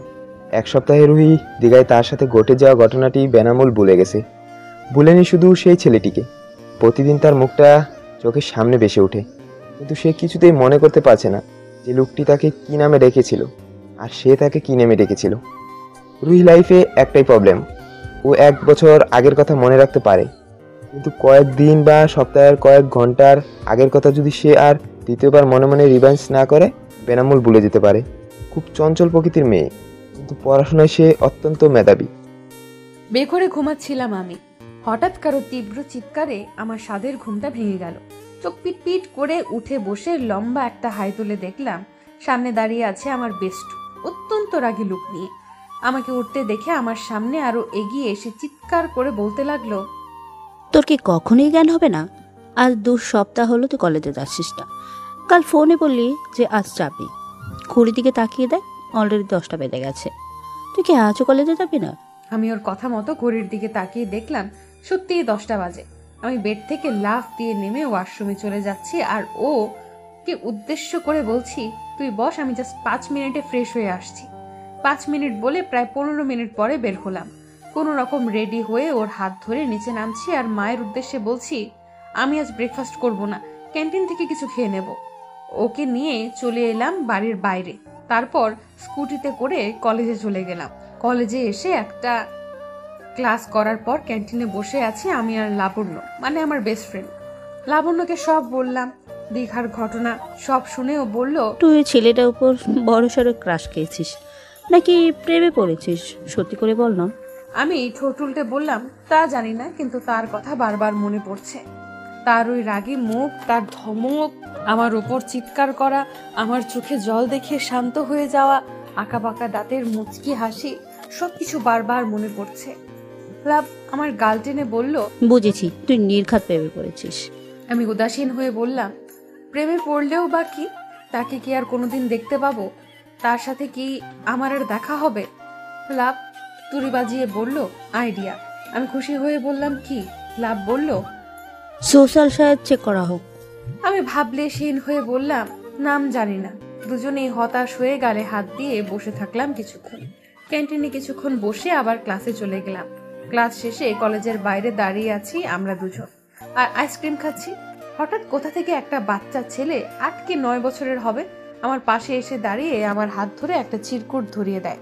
1 সপ্তাহে রুহি দীঘায় তার সাথে ঘটে যাওয়া ঘটনাটি বেনামূল ভুলে গেছে। ভুলেনি শুধু সেই ছেলেটিকে, প্রতিদিন তার মুখটা চোখের সামনে ভেসে ওঠে, কিন্তু সে কিছুতেই মনে করতে পারছে না যে লোকটি তাকে কি নামে ডেকেছিল আর সে তাকে কি নামে ডেকেছিল। রুহি লাইফে একটাই প্রবলেম, ও 1 বছর আগের কথা মনে রাখতে পারে, কিন্তু কয়েকদিন বা সপ্তাহের কয়েক ঘন্টার আগের কথা যদি সে আর দ্বিতীয়বার মনে মনে রিভাইন্স না করে বেনামূল ভুলে যেতে পারে। খুব চঞ্চল প্রকৃতির মেয়ে, কিন্তু পড়াশোনায় সে অত্যন্ত মেধাবী। বেঘরে ঘুমাচ্ছিলাম আমি, হঠাৎ কারো তীব্র চিৎকারে আমার স্বাদের ঘুমটা ভেঙে গেল। চোখ পিট করে উঠে বসে লম্বা একটা হাই তুলে দেখলাম সামনে দাঁড়িয়ে আছে আমার বেস্ট, অত্যন্ত রাগী লুক নিয়ে। আমাকে উঠতে দেখে আমার সামনে আরো এগিয়ে এসে চিৎকার করে বলতে লাগলো, তোর কি কখনোই জ্ঞান হবে না? আজ 2 সপ্তাহ হলো তুই কলেজে যাচ্ছিস না। কাল ফোনে বললি যে আজ যাবি, ঘড়ির দিকে তাকিয়ে দেখ, অলরেডি 10টা বেজে গেছে। তুই কি আজও কলেজে যাবি না? আমি ওর কথা মতো ঘড়ির দিকে তাকিয়ে দেখলাম সত্যিই 10টা বাজে। আমি বেড থেকে লাফ দিয়ে নেমে ওয়াশরুমে চলে যাচ্ছি আর ও কে উদ্দেশ্য করে বলছি, তুই বস, আমি জাস্ট 5 মিনিটে ফ্রেশ হয়ে আসছি। 5 মিনিট বলে প্রায় 15 মিনিট পরে বের হলাম। কোনো রকম রেডি হয়ে ওর হাত ধরে নিচে নামছি আর মায়ের উদ্দেশ্যে বলছি, আমি আজ ব্রেকফাস্ট করব না, ক্যান্টিন থেকে কিছু খেয়ে নেব। ওকে নিয়ে চলে এলাম বাড়ির বাইরে, তারপর স্কুটিতে করে কলেজে চলে গেলাম। কলেজে এসে একটা ক্লাস করার পর ক্যান্টিনে বসে আছি আমি আর লাবণ্য, মানে আমার বেস্ট ফ্রেন্ড। লাবণ্যকে সব বললাম, দীঘার ঘটনা সব শুনে ও বলল, তুই ওই ছেলেটার উপর বড়সড় ক্রাশ খেয়েছিস নাকি প্রেমে পড়েছিস? সত্যি করে বল না। আমি ঠোঁট উল্টে বললাম, তা জানি না, কিন্তু তার কথা বারবার মনে পড়ছে। তার ওই রাগী মুখ, তার ধমক, আমার উপর চিৎকার করা, আমার চোখে জল দেখে শান্ত হয়ে যাওয়া, আঁকাবাঁকা দাঁতের মুচকি হাসি, সবকিছু বারবার মনে পড়ছে। লাভ আমার গাল টেনে বলল, বুঝেছি, তুই নির্ঘাত প্রেমে পড়েছিস। আমি উদাসীন হয়ে বললাম, প্রেমে পড়লেও বা কি, তাকে কি আর কোনোদিন দেখতে পাবো? তার সাথে কি আমার আর দেখা হবে? লাভ তুড়ি বাজিয়ে বলল, আইডিয়া। আমি খুশি হয়ে বললাম, কি? লাভ বলল, সোশ্যাল সাইট চেক করা হোক। আমি ভাবলেশহীন হয়ে বললাম, নাম জানি না। দুজনেই হতাশ হয়ে গালে হাত দিয়ে বসে থাকলাম কিছুক্ষণ। ক্যান্টিনে কিছুক্ষণ বসে আবার ক্লাসে চলে গেলাম। ক্লাস শেষে কলেজের বাইরে দাঁড়িয়ে আছি আমরা দুজন আর আইসক্রিম খাচ্ছি। হঠাৎ কোথা থেকে একটা বাচ্চা ছেলে, 8 কি 9 বছরের হবে, আমার পাশে এসে দাঁড়িয়ে আমার হাত ধরে একটা চিরকুট ধরিয়ে দেয়।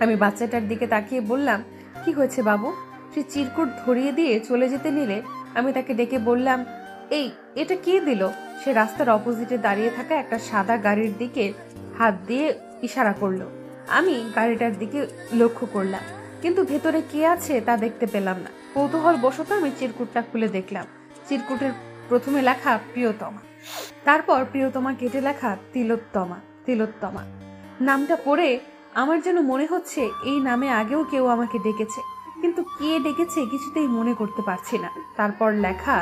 আমি বাচ্চাটার দিকে তাকিয়ে বললাম, কি হয়েছে বাবু? সে চিরকুট ধরিয়ে দিয়ে চলে যেতে নিলে আমি তাকে ডেকে বললাম, এই এটা কে দিল? সে রাস্তার অপোজিটে দাঁড়িয়ে থাকা একটা সাদা গাড়ির দিকে হাত দিয়ে ইশারা করলো। আমি গাড়িটার দিকে লক্ষ্য করলাম, কিন্তু ভেতরে কে আছে তা দেখতে পেলাম না। কৌতূহল বশত আমি চিরকুটটা খুলে দেখলাম। চিরকুটের প্রথমে লেখা প্রিয়তমা, তারপর প্রিয়তমা কেটে লেখা তিলোত্তমা। তিলোত্তমা নামটা পড়ে আমার যেন মনে হচ্ছে এই নামে আগেও কেউ আমাকে ডেকেছে, কিন্তু কে ডেকেছে কিছুতেই মনে করতে পারছি না। তারপর লেখা,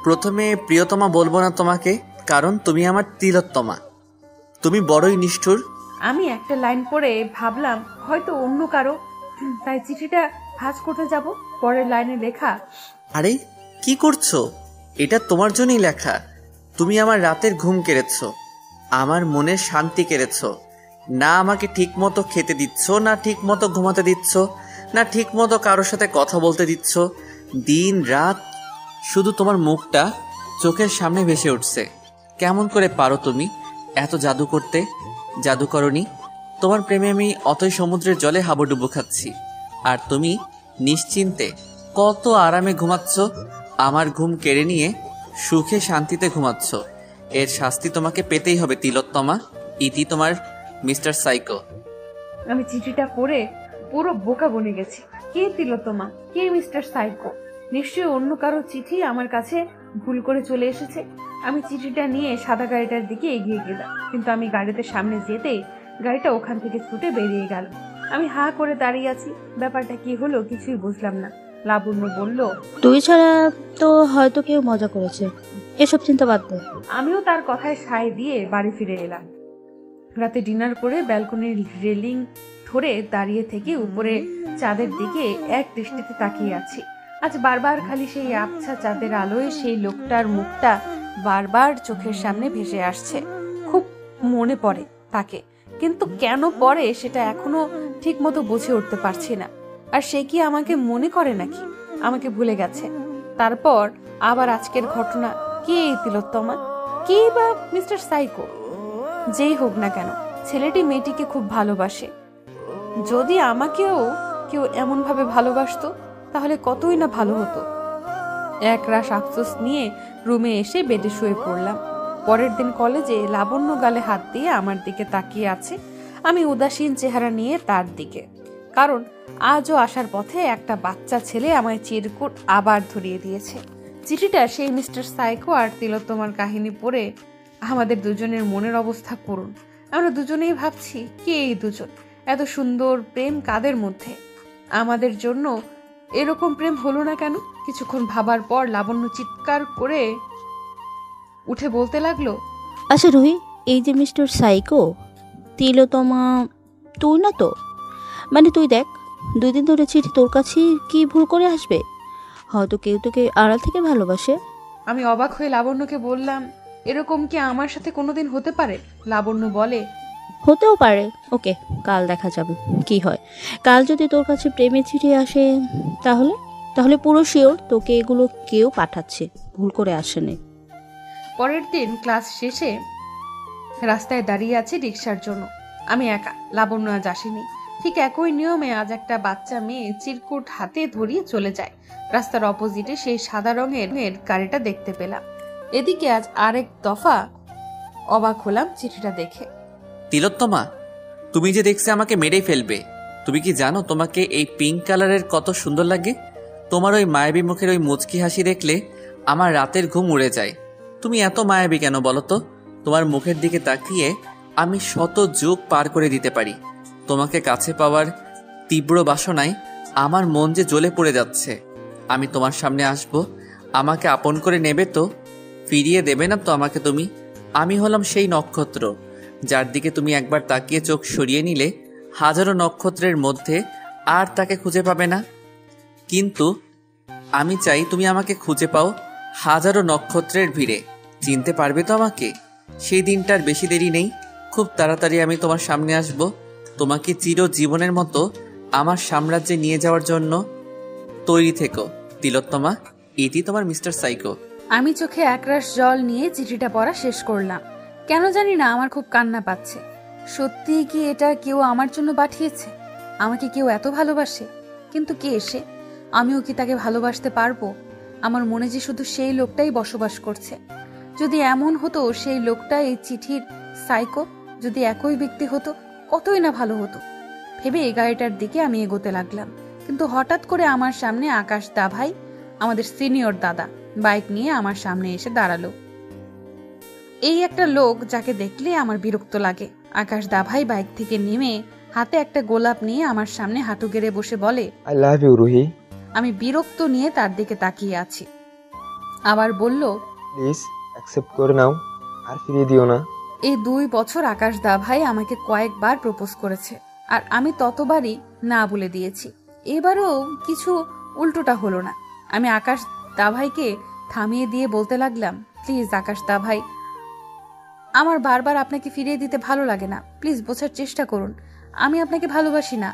প্রথমে প্রিয়তমা বলবো না তোমাকে, কারণ তুমি আমার তিলোত্তমা। তুমি বড়ই নিষ্ঠুর। আমি একটা লাইন পড়ে ভাবলাম হয়তো অন্য কারো, তাই চিঠিটা ভাঁজ করতে যাব। পরের লাইনে লেখা, আরে কি করছো? এটা তোমার জন্যই লেখা। তুমি আমার রাতের ঘুম কেড়েছ, আমার মনের শান্তি কেড়েছ। না আমাকে ঠিক মতো খেতে দিচ্ছ, না ঠিক মতো ঘুমাতে দিচ্ছ, না ঠিক মতো কারোর সাথে কথা বলতে দিচ্ছ। দিন রাত শুধু তোমার মুখটা চোখের সামনে ভেসে উঠছে। কেমন করে পারো তুমি এত জাদু করতে? জাদু করনি। তোমার প্রেমে আমি অতই সমুদ্রের জলে হাবুডুবু খাচ্ছি, আর তুমি নিশ্চিন্তে কত আরামে ঘুমাচ্ছ, আমার ঘুম কেড়ে নিয়ে সুখে শান্তিতে ঘুমাচ্ছ। এর শাস্তি তোমাকে পেতেই হবে তিলোত্তমা। ইতি তোমার মিস্টার সাইকো। আমি চিঠিটা পড়ে পুরো বোকা বনে গেছি। কে তিলোত্তমা, কে মিস্টার সাইকো? নিশ্চয়ই অন্য কারো চিঠি আমার কাছে ভুল করে চলে এসেছে। আমি চিঠিটা নিয়ে সাদা গাড়িটার দিকে এগিয়ে গেলাম, কিন্তু আমি গাড়িতে সামনে যেতেই গাড়িটা ওখান থেকে ছুটে বেরিয়ে গেল। আমি হা করে দাঁড়িয়ে আছি, ব্যাপারটা কি হলো কিছুই বুঝলাম না। লাবণ্য বলল, তুই ছাড়া তো হয়তো কেউ মজা করেছে, এসব চিন্তা বাদ দে। আমিও তার কথায় সায় দিয়ে বাড়ি ফিরে এলাম। রাতে ডিনার করে ব্যালকনির রেলিং ধরে দাঁড়িয়ে থেকে উপরে চাঁদের দিকে এক দৃষ্টিতে তাকিয়ে আছি। আজ বারবার খালি সেই আবছা চাঁদের আলোয় সেই লোকটার মুখটা বারবার চোখের সামনে ভেসে আসছে। খুব মনে পড়ে তাকে, কিন্তু কেন পড়ে সেটা এখনো ঠিক মতো বুঝে উঠতে পারছি না। আর সে কি আমাকে মনে করে নাকি আমাকে ভুলে গেছে? তারপর আবার আজকের ঘটনা। কে এই তিলোত্তমা, কে বা মিস্টার সাইকো? যেই হোক না কেন, ছেলেটি মেয়েটিকে খুব ভালোবাসে। যদি আমাকেও কেউ এমন ভাবে ভালোবাসতো তাহলে কতই না ভালো হতো। এক রাশ আফসোস নিয়ে রুমে এসে বেডে শুয়ে পড়লাম। পরের দিন কলেজে লাবণ্য গালে হাত দিয়ে আমার দিকে তাকিয়ে আছে। আমি উদাসীন চেহারা নিয়ে তার দিকে, কারণ আজও আসার পথে একটা বাচ্চা ছেলে আমায় চিরকুট আবার ধরিয়ে দিয়েছে। চিঠিটা সেই মিস্টার সাইকো আর তিলোত্তমার কাহিনী পড়ে আমাদের দুজনের মনের অবস্থা করুন। আমরা দুজনেই ভাবছি, কে এই দুজন? এত সুন্দর প্রেম কাদের মধ্যে? আমাদের জন্য এরকম প্রেম হলো না কেন? কিছুক্ষণ ভাবার পর লাবণ্য চিৎকার করে উঠে বলতে লাগলো, আচ্ছা রুহি, এই যে মিস্টার সাইকো, তিলোত্তমা তুই না তো? মানে তুই দেখ, 2 দিন ধরে চিঠি তোর কাছে কি ভুল করে আসবে? হয়তো কেউ তোকে আড়াল থেকে ভালোবাসে। আমি অবাক হয়ে লাবণ্যকে বললাম, এরকম কি আমার সাথে কোনোদিন হতে পারে? লাবণ্য বলে, হতেও পারে। ওকে, কাল দেখা যাবে কি হয়। কাল যদি তোর কাছে প্রেমের চিঠি আসে তাহলে তাহলে পুরো শিওর তোকে এগুলো কেউ পাঠাচ্ছে, ভুল করে আসেনি। পরের দিন ক্লাস শেষে রাস্তায় দাঁড়িয়ে আছি রিক্সার জন্য। আমি একা, লাবণ্য আজ আসেনি। ঠিক একই নিয়মে আজ একটা বাচ্চা মেয়ে চিরকুট হাতে ধরিয়ে চলে যায়। রাস্তার অপোজিটে সেই সাদা রঙের গাড়িটা দেখতে পেলাম। এদিকে আজ আরেক দফা অবাক হলাম চিঠিটা দেখে। তিলোত্তমা, তুমি যে দেখছে আমাকে মেরেই ফেলবে। তুমি কি জানো তোমাকে এই পিঙ্ক কালারের কত সুন্দর লাগে? তোমার ওই মায়াবী মুখের ওই মুচকি হাসি দেখলে আমার রাতের ঘুম উড়ে যায়। তুমি এত মায়াবী কেন বলো তো? তোমার মুখের দিকে তাকিয়ে আমি শত যুগ পার করে দিতে পারি। তোমাকে কাছে পাওয়ার তীব্র বাসনায় আমার মন যে জ্বলে পড়ে যাচ্ছে। আমি তোমার সামনে আসব, আমাকে আপন করে নেবে তো? ফিরিয়ে দেবে না তো আমাকে তুমি? আমি হলাম সেই নক্ষত্র যার দিকে তুমি একবার তাকিয়ে চোখ সরিয়ে নিলে হাজারো নক্ষত্রের মধ্যে আর তাকে খুঁজে পাবে না। কিন্তু আমি চাই তুমি আমাকে খুঁজে পাও হাজারো নক্ষত্রের ভিড়ে। চিনতে পারবে তো আমাকে? সেই দিনটার বেশি দেরি নেই, খুব তাড়াতাড়ি আমি তোমার সামনে আসব, তোমাকে চিরজীবনের মতো আমার সাম্রাজ্যে নিয়ে যাওয়ার জন্য। তৈরি থেকো তিলোত্তমা। এটি তোমার মিস্টার সাইকো। আমি চোখে একরাশ জল নিয়ে চিঠিটা পড়া শেষ করলাম। কেন জানি না আমার খুব কান্না পাচ্ছে। সত্যি কি এটা কেউ আমার জন্য পাঠিয়েছে? আমাকে কেউ এত ভালোবাসে? কিন্তু কে এসে? আমিও কি তাকে ভালোবাসতে পারবো? আমার মনে যে শুধু সেই লোকটাই বসবাস করছে। যদি এমন হতো সেই লোকটা এই চিঠির সাইকো, যদি একই ব্যক্তি হতো কতই না ভালো হতো। ভেবে এই গাড়িটার দিকে আমি এগোতে লাগলাম, কিন্তু হঠাৎ করে আমার সামনে আকাশ দা ভাই, আমাদের সিনিয়র দাদা, বাইক নিয়ে আমার সামনে এসে দাঁড়ালো। এই একটা লোক যাকে দেখলে আমার বিরক্ত লাগে। আকাশ দা ভাই বাইক থেকে নেমে হাতে একটা গোলাপ নিয়ে আমার সামনে হাঁটু গেড়ে বসে বলে, আই লাভ ইউ রুহি। আমি বিরক্ত নিয়ে তার দিকে তাকিয়ে আছি। আবার বলল, প্লিজ অ্যাকসেপ্ট করে নাও, আর ফিরিয়ে দিও না। এই 2 বছর আকাশ দা ভাই আমাকে কয়েকবার প্রপোজ করেছে, আর আমি ততবারই না বলে দিয়েছি। এবারও কিছু উল্টোটা হলো না। আমি আকাশ দা ভাইকে থামিয়ে দিয়ে বলতে লাগলাম, প্লিজ আকাশ দা ভাই, আমার বারবার আপনাকে ফিরিয়ে দিতে ভালো লাগে না। প্লিজ বোঝার চেষ্টা করুন, আমি আপনাকে ভালোবাসি না।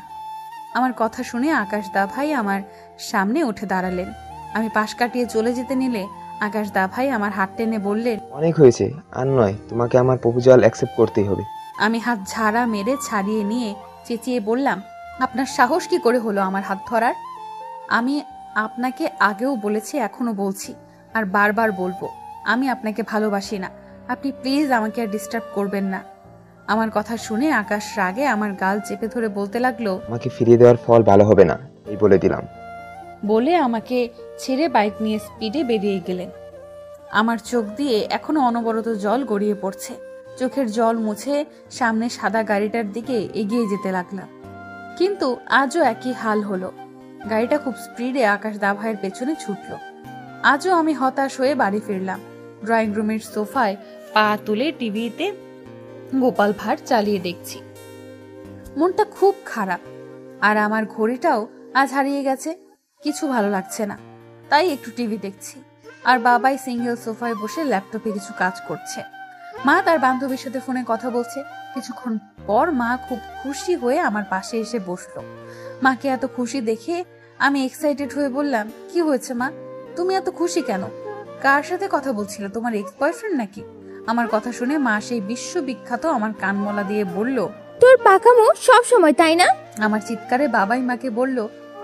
আমার কথা শুনে আকাশ দা ভাই আমার সামনে উঠে দাঁড়ালেন। আমি পাশ কাটিয়ে চলে যেতে নিলে আকাশ দা ভাই আমার হাত টেনে বললেন, অনেক হয়েছে, আর নয়, তোমাকে আমার প্রপোজাল অ্যাকসেপ্ট করতেই হবে। আমি হাত ঝাড়া মেরে ছাড়িয়ে নিয়ে চেঁচিয়ে বললাম, আপনার সাহস কি করে হলো আমার হাত ধরার? আমি আপনাকে আগেও বলেছি, এখনো বলছি, আর বারবার বলবো, আমি আপনাকে ভালোবাসি না। আপনি প্লিজ আমাকে আর ডিস্টার্ব করবেন না। আমার কথা শুনে আকাশ রাগে আমার গাল চেপে ধরে বলতে লাগলো, আমাকে ফিরিয়ে দেওয়ার ফল ভালো হবে না, এই বলে দিলাম। বলে আমাকে ছেড়ে বাইক নিয়ে স্পিডে বেরিয়ে গেলেন। আমার চোখ দিয়ে এখনো অনবরত জল গড়িয়ে পড়ছে। চোখের জল মুছে সামনে সাদা গাড়িটার দিকে এগিয়ে যেতে লাগলাম, কিন্তু আজও একই হাল হলো। গাড়িটা খুব স্পিডে আকাশ দা ভাইয়ের পেছনে ছুটল। আজও আমি হতাশ হয়ে বাড়ি ফিরলাম। ড্রয়িং রুমের সোফায় পা তুলে টিভিতে গোপাল ভাঁড় চালিয়ে দেখছি। মনটা খুব খারাপ, আর আমার ঘড়িটাও আজ হারিয়ে গেছে। কিছু ভালো লাগছে না, তাই একটু টিভি দেখছি। আর বাবাই সিঙ্গেল সোফায় বসে ল্যাপটপে কিছু কাজ করছে। মা তার বান্ধবীর সাথে ফোনে কথা বলছে। কিছুক্ষণ পর মা খুব খুশি হয়ে আমার পাশে এসে বসলো। মাকে এত খুশি দেখে আমি এক্সাইটেড হয়ে বললাম, কি হয়েছে মা, তুমি এত খুশি কেন? কার সাথে কথা বলছিলে, তোমার এক্স বয়ফ্রেন্ড নাকি? আমার কথা শুনে মা সেই বিশ্ববিখ্যাত আমার কানমলা দিয়ে বলল, তোর পাকামো সব সময়, তাই না? আমার চিৎকারে বাবাই মাকে বলল,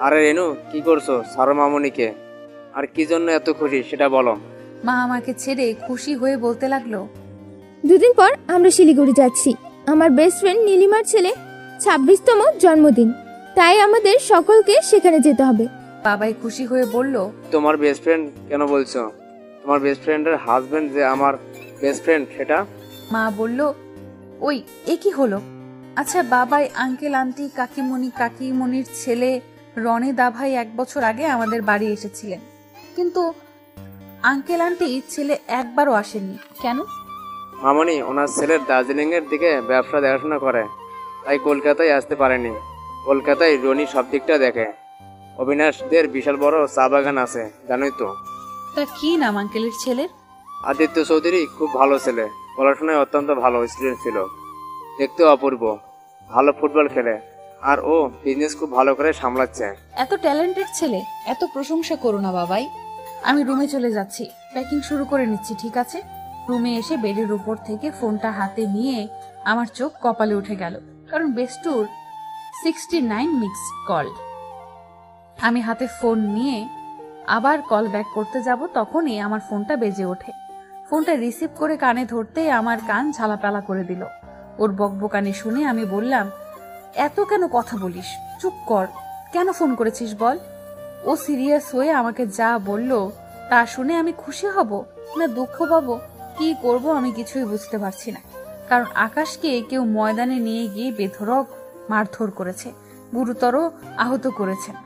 আরে রেনু, কি করছো? সারো মামনিকে। আর কি জন্য এত খুশি সেটা বলো। মা আমাকে ছেড়ে খুশি হয়ে বলতে লাগলো, দুদিন পর আমরা শিলিগুড়ি যাচ্ছি। আমার বেস্ট ফ্রেন্ড নীলিমার ছেলে 26তম জন্মদিন, তাই আমাদের সকলকে সেখানে যেতে হবে। বাবাই খুশি হয়ে বলল, তোমার বেস্ট ফ্রেন্ড কেন বলছো? তোমার বেস্ট ফ্রেন্ডের হাজবেন্ড যে আমার বেস্ট ফ্রেন্ড সেটা। মা বলল, ওই এ কি হলো? আচ্ছা বাবাই আঙ্কেল আন্টি কাকিমণির ছেলে রনে দা ভাই 1 বছর আগে আমাদের বাড়ি এসেছিলেন, কিন্তু আঙ্কেল আন্টি ছেলে একবারও আসেননি কেন? মামনি ওনার ছেলের দার্জিলিং এর দিকে ব্যবসা দেখাশোনা করে, তাই কলকাতায় আসতে পারেনি। কলকাতায় রনি সব দিকটা দেখে। অবিনাশদের বিশাল বড় চা বাগান আছে, জানোই তো। তা কি নাম আঙ্কেলের ছেলের? আদিত্য চৌধুরী খুব ভালো ছেলে, পড়াশোনায় অত্যন্ত ভালো স্টুডেন্ট ছিল, দেখতেও অপূর্ব, ভালো ফুটবল খেলে, আর ও বিজনেস খুব ভালো করে সামলাচ্ছে। এত ট্যালেন্টেড ছেলে, এত প্রশংসা করো না বাবাই। আমি রুমে চলে যাচ্ছি, প্যাকিং শুরু করে নিচ্ছি, ঠিক আছে? রুমে এসে বেডের উপর থেকে ফোনটা হাতে নিয়ে আমার চোখ কপালে উঠে গেল, কারণ বেস্টুর 69 মিস কল। আমি হাতে ফোন নিয়ে আবার কল ব্যাক করতে যাব, তখনই আমার ফোনটা বেজে ওঠে। ফোনটা রিসিভ করে কানে ধরতেই আমার কান ঝালাপালা করে দিল। ওর বকবকানি শুনে আমি বললাম, এত কেন কথা বলিস, চুপ কর, কেন ফোন করেছিস বল। ও সিরিয়াস হয়ে আমাকে যা বলল তা শুনে আমি খুশি হব না দুঃখ পাবো, কি করব আমি কিছুই বুঝতে পারছি না। কারণ আকাশকে কেউ ময়দানে নিয়ে গিয়ে বেধড়ক মারধর করেছে, গুরুতর আহত করেছেন।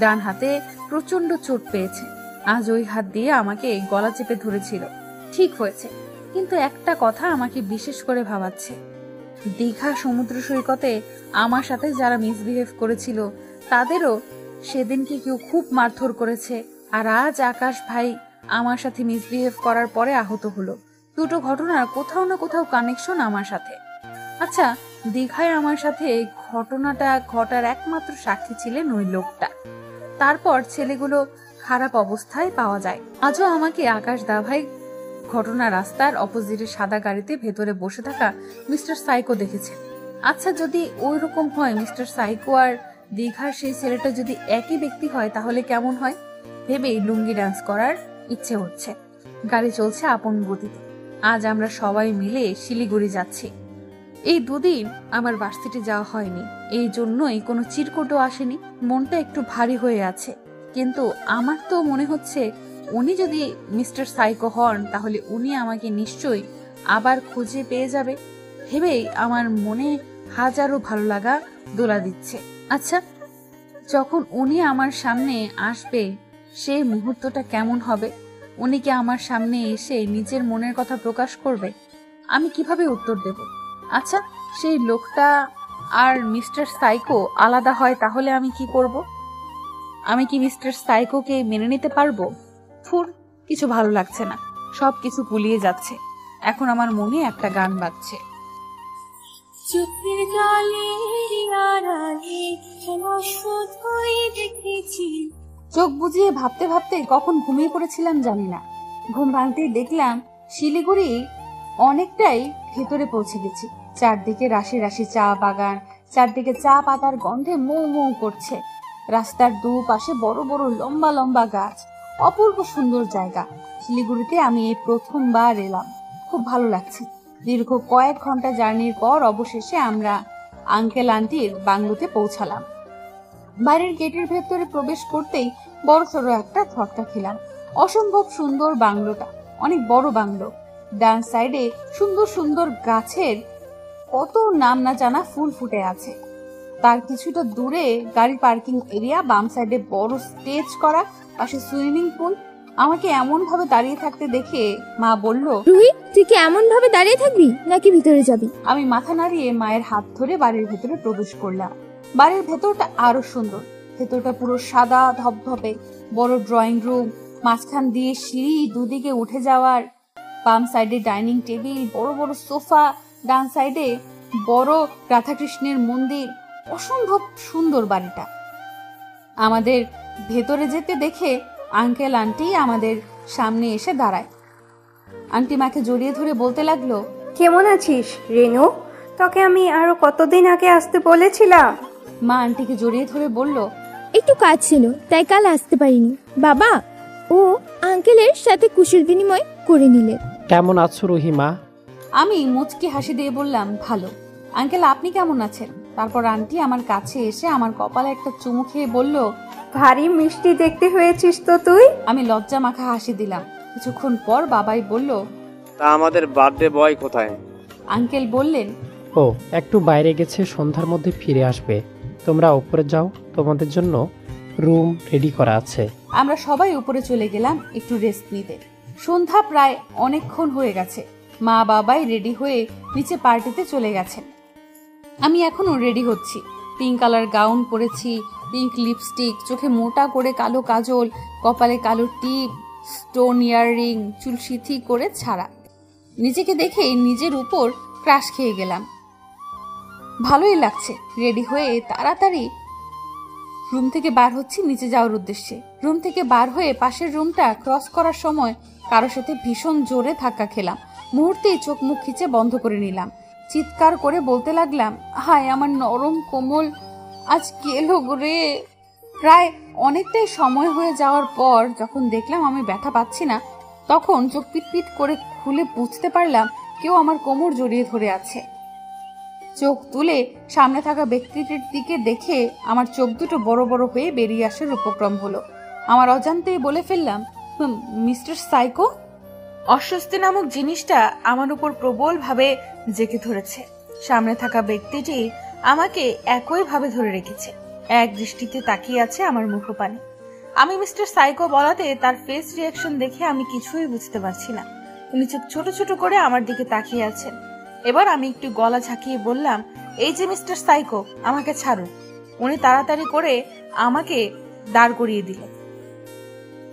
ডান হাতে প্রচন্ড চোট পেয়েছে। আজ ওই হাত দিয়ে আমাকে গলা চেপে ধরেছিল, ঠিক হয়েছে। কিন্তু একটা কথা আমাকে বিশেষ করে ভাবাচ্ছে, দীঘা সমুদ্র সৈকতে আমার সাথে যারা মিসবিহেভ করেছিল তাদেরও সেদিনকে কেউ খুব মারধর করেছে, আর আজ আকাশ ভাই আমার সাথে মিসবিহেভ করার পরে আহত হলো। দুটো ঘটনার কোথাও না কোথাও কানেকশন আমার সাথে। আচ্ছা, দীঘায় আমার সাথে ঘটনাটা ঘটার একমাত্র সাক্ষী ছিলেন ওই লোকটা। তারপর ছেলেগুলো খারাপ অবস্থায় পাওয়া যায়। আজও আমাকে আকাশ দা ভাই ঘটনা রাস্তার অপোজিটে সাদা গাড়িতে ভেতরে বসে থাকা মিস্টার সাইকো দেখেছে। আচ্ছা, যদি ওই রকম হয়, মিস্টার সাইকো আর দীঘার সেই ছেলেটা যদি একই ব্যক্তি হয়, তাহলে কেমন হয় ভেবেই লুঙ্গি ডান্স করার ইচ্ছে হচ্ছে। গাড়ি চলছে আপন গতিতে। আজ আমরা সবাই মিলে শিলিগুড়ি যাচ্ছি। এই 2 দিন আমার ভার্সিটি যাওয়া হয়নি, এই জন্যই কোনো চিরকুটও আসেনি। মনটা একটু ভারী হয়ে আছে, কিন্তু আমার তো মনে হচ্ছে উনি যদি মিস্টার সাইকো হন, তাহলে উনি আমাকে নিশ্চয়ই আবার খুঁজে পেয়ে যাবে ভেবেই আমার মনে হাজারো ভালো লাগা দোলা দিচ্ছে। আচ্ছা, যখন উনি আমার সামনে আসবে সেই মুহূর্তটা কেমন হবে? উনি কি আমার সামনে এসে নিজের মনের কথা প্রকাশ করবে? আমি কিভাবে উত্তর দেব? আচ্ছা, সেই লোকটা আর মিস্টার সাইকো আলাদা হয়, তাহলে আমি কি করব? আমি কি মিস্টার সাইকোকে মেনে নিতে পারবো? ফুর, কিছু ভালো লাগছে না, সব কিছু গুলিয়ে যাচ্ছে। এখন আমার মনে একটা গান বাজছে, চোখ বুজিয়ে ভাবতে ভাবতে কখন ঘুমিয়ে পড়েছিলাম জানি না। ঘুম ভাঙতেই দেখলাম শিলিগুড়ি অনেকটাই ভেতরে পৌঁছে গেছি। চারদিকে রাশি রাশি চা বাগান, চারদিকে চা পাতার গন্ধে মৌ মৌ করছে। রাস্তার দুপাশে বড় বড় লম্বা লম্বা গাছ, অপূর্ব সুন্দর জায়গা। শিলিগুড়িতে আমি এই প্রথমবার এলাম, খুব ভালো লাগছে। দীর্ঘ কয়েক ঘন্টা জার্নির পর অবশেষে আমরা আঙ্কেল আন্টির বাংলোতে পৌঁছালাম। বাড়ির গেটের ভেতরে প্রবেশ করতেই বড় সড়ো একটা ঝটকা খেলাম। অসম্ভব সুন্দর বাংলোটা, অনেক বড় বাংলো। ডান সাইডে সুন্দর সুন্দর গাছের কত নাম না জানা ফুল ফুটে আছে। তার কিছুটা দূরে গাড়ি পার্কিং এরিয়া, বাম সাইডে বড় স্টেজ করা, পাশে সুইমিং পুল। আমাকে এমন ভাবে দাঁড়িয়ে থাকতে দেখে মা বলল, রুহি তুই কি এমন ভাবে দাঁড়িয়ে থাকবি নাকি ভিতরে যাবি? আমি মাথা নাড়িয়ে মায়ের হাত ধরে বাড়ির ভেতরে প্রবেশ করলাম। বাড়ির ভেতরটা আরো সুন্দর। ভেতরটা পুরো সাদা ধবধবে, বড় ড্রয়িং রুম, মাঝখান দিয়ে সিঁড়ি, দুদিকে উঠে যাওয়ার। বাম সাইডে ডাইনিং টেবিল, বড় বড় সোফা, ডান সাইডে বড় রাধাকৃষ্ণের মন্দির। অসম্ভব সুন্দর বাড়িটা। আমাদের ভেতরে যেতে দেখে আঙ্কেল আন্টি আমাদের সামনে এসে দাঁড়ায়। আন্টি মাকে জড়িয়ে ধরে বলতে লাগলো, কেমন আছিস রেনু? তোকে আমি আরো কতদিন আগে আসতে বলেছিলাম। মা আন্টিকে জড়িয়ে ধরে বলল, একটু কাজ ছিল তাই কাল আসতে পারিনি। বাবা, ও আঙ্কেলের সাথে কুশল বিনিময় করে নিলে। কেমন আছো রহিমা? আমি মুচকি হাসি দিয়ে বললাম, ভালো। আঙ্কেল আপনি কেমন আছেন? তারপর আন্টি আমার কাছে এসে আমার কপালে একটা চুমু খেয়ে বলল, ভারী মিষ্টি দেখতে হয়েছিস তো তুই। আমি লজ্জা মাখা হাসি দিলাম। কিছুক্ষণ পর বাবাই বলল, তা আমাদের বার্থডে বয় কোথায়? আঙ্কেল বললেন, ও একটু বাইরে গেছে, সন্ধ্যার মধ্যে ফিরে আসবে। তোমরা উপরে যাও, তোমাদের জন্য রুম রেডি করা আছে। আমরা সবাই উপরে চলে গেলাম একটু রেস্ট নিতে। সন্ধ্যা প্রায় অনেকক্ষণ হয়ে গেছে। মা বাবাই রেডি হয়ে নিচে পার্টিতে চলে গেছেন। আমি এখনো রেডি হচ্ছি। পিঙ্ক কালার গাউন পরেছি, পিঙ্ক লিপস্টিক, চোখে মোটা করে কালো কাজল, কপালে কালো টিপ, স্টোন ইয়াররিং, চুল সিথি করে ছাড়া। নিজেকে দেখে নিজের উপর ক্রাশ খেয়ে গেলাম। ভালোই লাগছে। রেডি হয়ে তাড়াতাড়ি রুম থেকে বার হচ্ছি নিচে যাওয়ার উদ্দেশ্যে। রুম থেকে বার হয়ে পাশের রুমটা ক্রস করার সময় কারোর সাথে ভীষণ জোরে ধাক্কা খেলাম। মুহূর্তেই চোখ মুখ খিচে বন্ধ করে নিলাম। চিৎকার করে বলতে লাগলাম, হায় আমার নরম কোমল, আজ গেলো রে। প্রায় অনেকটাই সময় হয়ে যাওয়ার পর যখন দেখলাম আমি ব্যথা পাচ্ছি না, তখন চোখ পিটপিট করে খুলে বুঝতে পারলাম কেউ আমার কোমর জড়িয়ে ধরে আছে। চোখ তুলে সামনে থাকা ব্যক্তিটির দিকে দেখে আমার চোখ দুটো বড় বড় হয়ে বেরিয়ে আসার উপক্রম হলো। আমার অজান্তেই বলে ফেললাম, মিস্টার সাইকো। অস্বস্তি নামক জিনিসটা আমার উপর প্রবলভাবে জেঁকে ধরেছে। সামনে থাকা ব্যক্তিটি আমাকে একইভাবে ধরে রেখেছে, এক দৃষ্টিতে তাকিয়ে আছে আমার মুখপানে। আমি মিস্টার সাইকো বলাতে তার ফেস রিয়াকশন দেখে আমি কিছুই বুঝতে পারছি না। উনি ছোট ছোট করে আমার দিকে তাকিয়ে আছেন। এবার আমি একটু গলা ঝাঁকিয়ে বললাম, এই যে মিস্টার সাইকো, আমাকে ছাড়ুন। উনি তাড়াতাড়ি করে আমাকে দাঁড় করিয়ে দিলেন।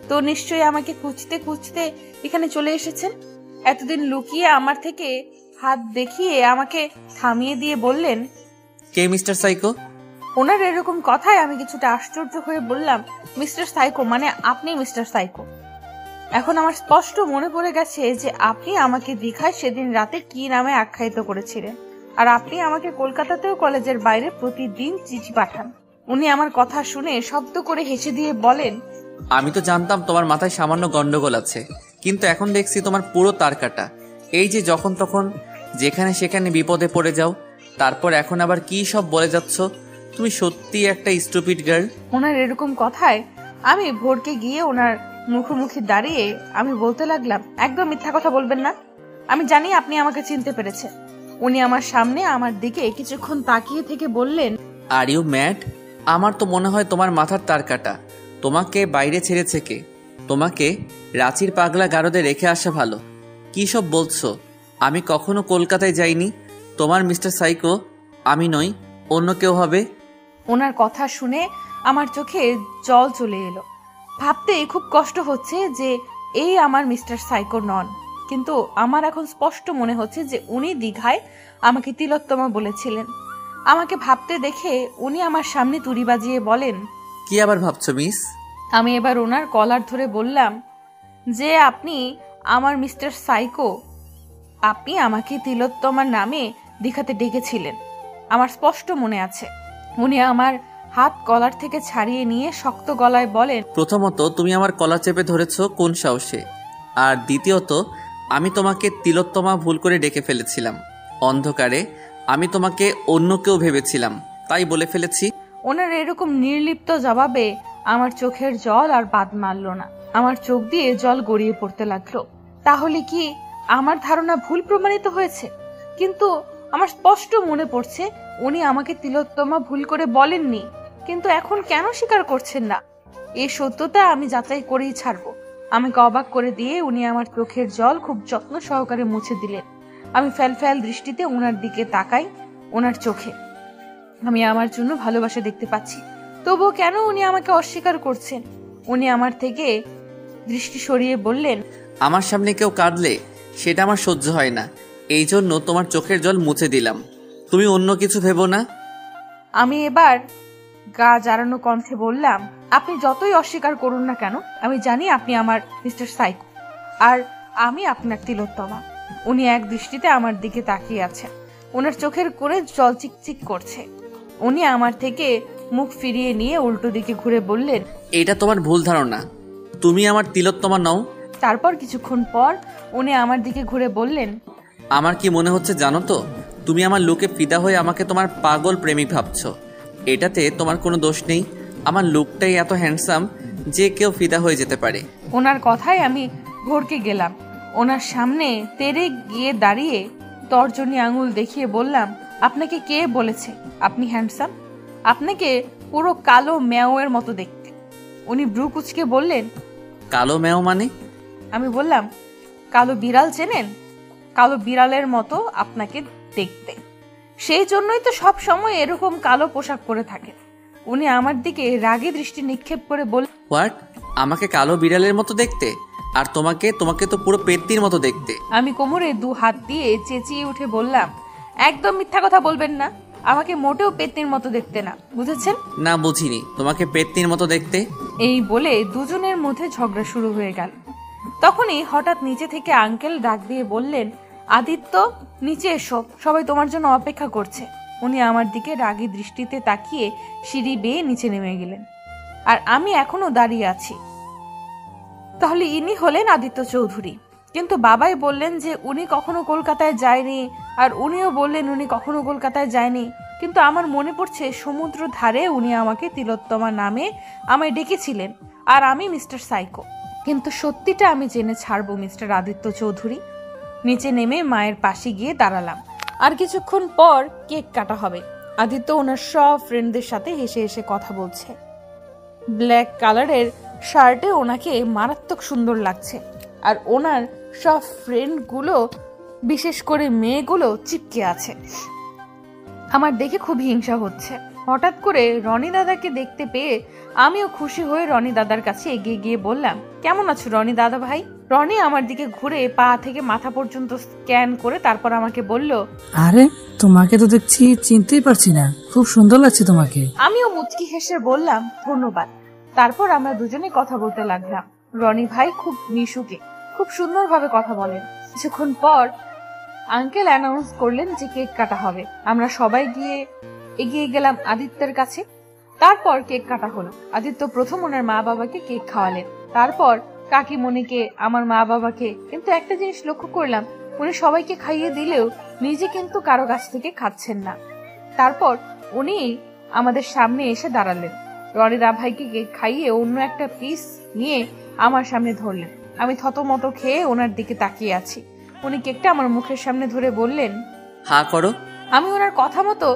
তো নিশ্চয়ই আমাকে খুঁজতে খুঁজতে এখানে চলে এসেছেন। এতদিন লুকিয়ে আমার থেকে হাত দেখিয়ে আমাকে থামিয়ে দিয়ে বললেন, কে মিস্টার সাইকো? ওনার এরকম কথায় আমি কিছুটা আশ্চর্য হয়ে বললাম, মিস্টার সাইকো মানে আপনি মিস্টার সাইকো। এখন আমার স্পষ্ট মনে পড়ে গেছে যে আপনি আমাকে দীঘায় সেদিন রাতে কি নামে আখ্যায়িত করেছিলেন, আর আপনি আমাকে কলকাতাতেও কলেজের বাইরে প্রতিদিন চিঠি পাঠান। উনি আমার কথা শুনে শব্দ করে হেসে দিয়ে বলেন, আমি তো জানতাম তোমার মাথায় সামান্য গন্ডগোল আছে, কিন্তু এখন দেখছি তোমার পুরো তার কাটা। এই যে যখন তখন যেখানে সেখানে বিপদে পড়ে যাও, তারপর এখন আবার কি সব বলে যাচ্ছ। তুমি সত্যি একটা স্টুপিড গার্ল। ওনার এরকম কথায় আমি ভোরকে গিয়ে ওনার মুখোমুখি দাঁড়িয়ে আমি বলতে লাগলাম, একদম মিথ্যা কথা বলবেন না। আমি জানি আপনি আমাকে চিনতে পেরেছেন। উনি আমার সামনে আমার দিকে কিছুক্ষণ তাকিয়ে থেকে বললেন, আর ইউ ম্যাড? আমার তো মনে হয় তোমার মাথার তার কাটা। তোমাকে বাইরে ছেড়েছে কে? তোমাকে রাঁচির পাগলা গারদে রেখে আসা ভালো। কি সব বলছো? আমি কখনো কলকাতায় যাইনি। তোমার মিস্টার সাইকো আমি নই, অন্য কেউ হবে। ওনার কথা শুনে আমার চোখে জল চলে এলো। ভাবতে খুব কষ্ট হচ্ছে যে এই আমার মিস্টার সাইকো নন, কিন্তু আমার এখন স্পষ্ট মনে হচ্ছে যে উনি দীঘায় আমাকে তিলোত্তমা বলেছিলেন। আমাকে ভাবতে দেখে উনি আমার সামনে তুড়ি বাজিয়ে বলেন, কি আবার ভাবছো মিস? আমি এবার ওনার কলার ধরে বললাম যে আপনি আমার মিস্টার সাইকো, আপনি আমাকে তিলোত্তমার নামে দীঘাতে ডেকেছিলেন। আমার স্পষ্ট মনে আছে। উনি আমার হাত কলার থেকে ছাড়িয়ে নিয়ে শক্ত গলায় বলেন, প্রথমত তুমি আমার কলার চেপে ধরেছো কোন সাহসে? আর দ্বিতীয়ত আমি তোমাকে তিলোত্তমা ভুল করে ডেকে ফেলেছিলাম। অন্ধকারে আমি তোমাকে অন্য কেউ ভেবেছিলাম, তাই বলে ফেলেছি। ওনার এরকম নির্লিপ্ত জবাবে আমার চোখের জল আর বাদ মারল না। আমার চোখ দিয়ে জল গড়িয়ে পড়তে লাগলো। তাহলে কি আমার ধারণা ভুল প্রমাণিত হয়েছে? কিন্তু আমার স্পষ্ট মনে পড়ছে উনি আমাকে তিলোত্তমা ভুল করে বলেননি। কিন্তু এখন কেন স্বীকার করছেন না? এই সত্যতা আমি যাচাই করেই ছাড়বো। আমাকে অবাক করে দিয়ে উনি আমার চোখের জল খুব যত্ন সহকারে মুছে দিলেন। আমি ফ্যাল দৃষ্টিতে ওনার দিকে তাকাই। ওনার চোখে আমি আমার জন্য ভালোবাসা দেখতে পাচ্ছি। তবুও কেন উনি আমাকে অস্বীকার করছেন? উনি আমার থেকে দৃষ্টি সরিয়ে বললেন, আমার সামনে কেউ কাঁদলে সেটা আমার সহ্য হয় না, এই জন্য তোমার চোখের জল মুছে দিলাম। তুমি অন্য কিছু ভেবো না। আমি এবার গা জারানো কণ্ঠে বললাম, আপনি যতই অস্বীকার করুন না কেন, আমি জানি আপনি আমার মিস্টার সাইকো, আর আমি আপনার তিলোত্তমা। উনি এক দৃষ্টিতে আমার দিকে তাকিয়ে আছেন। ওনার চোখের কোণে জল চিকচিক করছে। উনি আমার থেকে মুখ ফিরিয়ে নিয়ে উল্টো দিকে ঘুরে বললেন, এটা তোমার ভুল ধারণা, তুমি আমার তিলোত্তমা নও। তারপর কিছুক্ষণ পর উনি আমার দিকে ঘুরে বললেন, আমার কি মনে হচ্ছে জানো তো, তুমি আমার লুকে ফিদা হয়ে আমাকে তোমার পাগল প্রেমিক ভাবছো। এটাতে তোমার কোনো দোষ নেই। আমার লুকটাই এত হ্যান্ডসাম যে কেউ ফিদা হয়ে যেতে পারে। ওনার কথায় আমি ভরকে গেলাম। ওনার সামনে তেরে গিয়ে দাঁড়িয়ে তর্জনী আঙুল দেখিয়ে বললাম, আপনাকে কে বলেছে আপনি হ্যান্ডসাম? আপনাকে পুরো কালো ম্যাওয়ের মতো দেখতে। উনি ব্রু কুচকে বললেন, কালো ম্যাও মানে? আমি বললাম, কালো বিড়াল চেনেন? কালো বিড়ালের মতো আপনাকে দেখতে, সেই জন্যই তো সব সময় এরকম কালো পোশাক পরে থাকে। উনি আমার দিকে রাগী দৃষ্টি নিক্ষেপ করে বললেন, হোয়াট? আমাকে কালো বিড়ালের মতো দেখতে? আর তোমাকে তো পুরো পেত্তির মতো দেখতে। আমি কোমরে 2 হাত দিয়ে চেঁচিয়ে উঠে বললাম, একদম মিথ্যা কথা বলবেন না। আমাকে মোটেও পেত্নির মতো দেখতে না, বুঝেছেন? না, বুঝিনি। তোমাকে পেত্নির মতো দেখতে। এই বলে দুজনের মধ্যে ঝগড়া শুরু হয়ে গেল। তখনই হঠাৎ নিচে থেকে আঙ্কেল ডাক দিয়ে বললেন, আদিত্য, নিচে এসো, সবাই তোমার জন্য অপেক্ষা করছে। উনি আমার দিকে রাগী দৃষ্টিতে তাকিয়ে সিঁড়ি বেয়ে নিচে নেমে গেলেন। আর আমি এখনো দাঁড়িয়ে আছি। তাহলে ইনি হলেন আদিত্য চৌধুরী। কিন্তু বাবাই বললেন যে উনি কখনো কলকাতায় যায়নি, আর উনিও বললেন উনি কখনো কলকাতায় যায়নি। কিন্তু আমার মনে পড়ছে সমুদ্র ধারে উনি আমাকে তিলোত্তমা নামে আমায় ডেকেছিলেন, আর আমি মিস্টার সাইকো। কিন্তু সত্যিটা আমি জেনে ছাড়বো মিস্টার আদিত্য চৌধুরী। নিচে নেমে মায়ের পাশে গিয়ে দাঁড়ালাম। আর কিছুক্ষণ পর কেক কাটা হবে। আদিত্য ওনার সব ফ্রেন্ডদের সাথে হেসে হেসে কথা বলছে। ব্ল্যাক কালারের শার্টে ওনাকে মারাত্মক সুন্দর লাগছে। আর ওনার সব ফ্রেন্ডগুলো, বিশেষ করে মেয়েগুলো, চিপকে আছে। আমার দেখে খুব হিংসা হচ্ছে। হঠাৎ করে রনি দাদাকে দেখতে পেয়ে আমিও খুশি হয়ে রনি দাদার কাছে এগিয়ে গিয়ে বললাম, কেমন আছো রনি দাদা ভাই? রনি আমার দিকে ঘুরে পা থেকে মাথা পর্যন্ত স্ক্যান করে তারপর আমাকে বলল, আরে তোমাকে তো দেখছি চিনতেই পারছি না, খুব সুন্দর লাগছে তোমাকে। আমিও মুচকি হেসে বললাম, ধন্যবাদ। তারপর আমরা দুজনে কথা বলতে লাগলাম। রনি ভাই খুব মিশুকে, খুব সুন্দরভাবে কথা বলেন। কিছুক্ষণ পর আঙ্কেল অ্যানাউন্স করলেন যে কেক কাটা হবে। আমরা সবাই এগিয়ে গেলাম আদিত্যের কাছে। তারপর কেক কাটা হলো। আদিত্য প্রথম ওনার মা বাবাকে কেক খাওয়ালেন, তারপর কাকিমণিকে, আমার মা বাবাকে। কিন্তু একটা জিনিস লক্ষ্য করলাম, উনি সবাইকে খাইয়ে দিলেও নিজে কিন্তু কারো কাছ থেকে খাচ্ছেন না। তারপর উনি আমাদের সামনে এসে দাঁড়ালেন। রনি দা ভাইকে কেক খাইয়ে অন্য একটা পিস নিয়ে আমার সামনে ধরলেন। আমি থতমত খেয়ে ওনার দিকে তাকিয়ে আছি। উনি কেকটা আমার মুখের সামনে ধরে বললেন, হা করো। আমি ওনার কথা মতো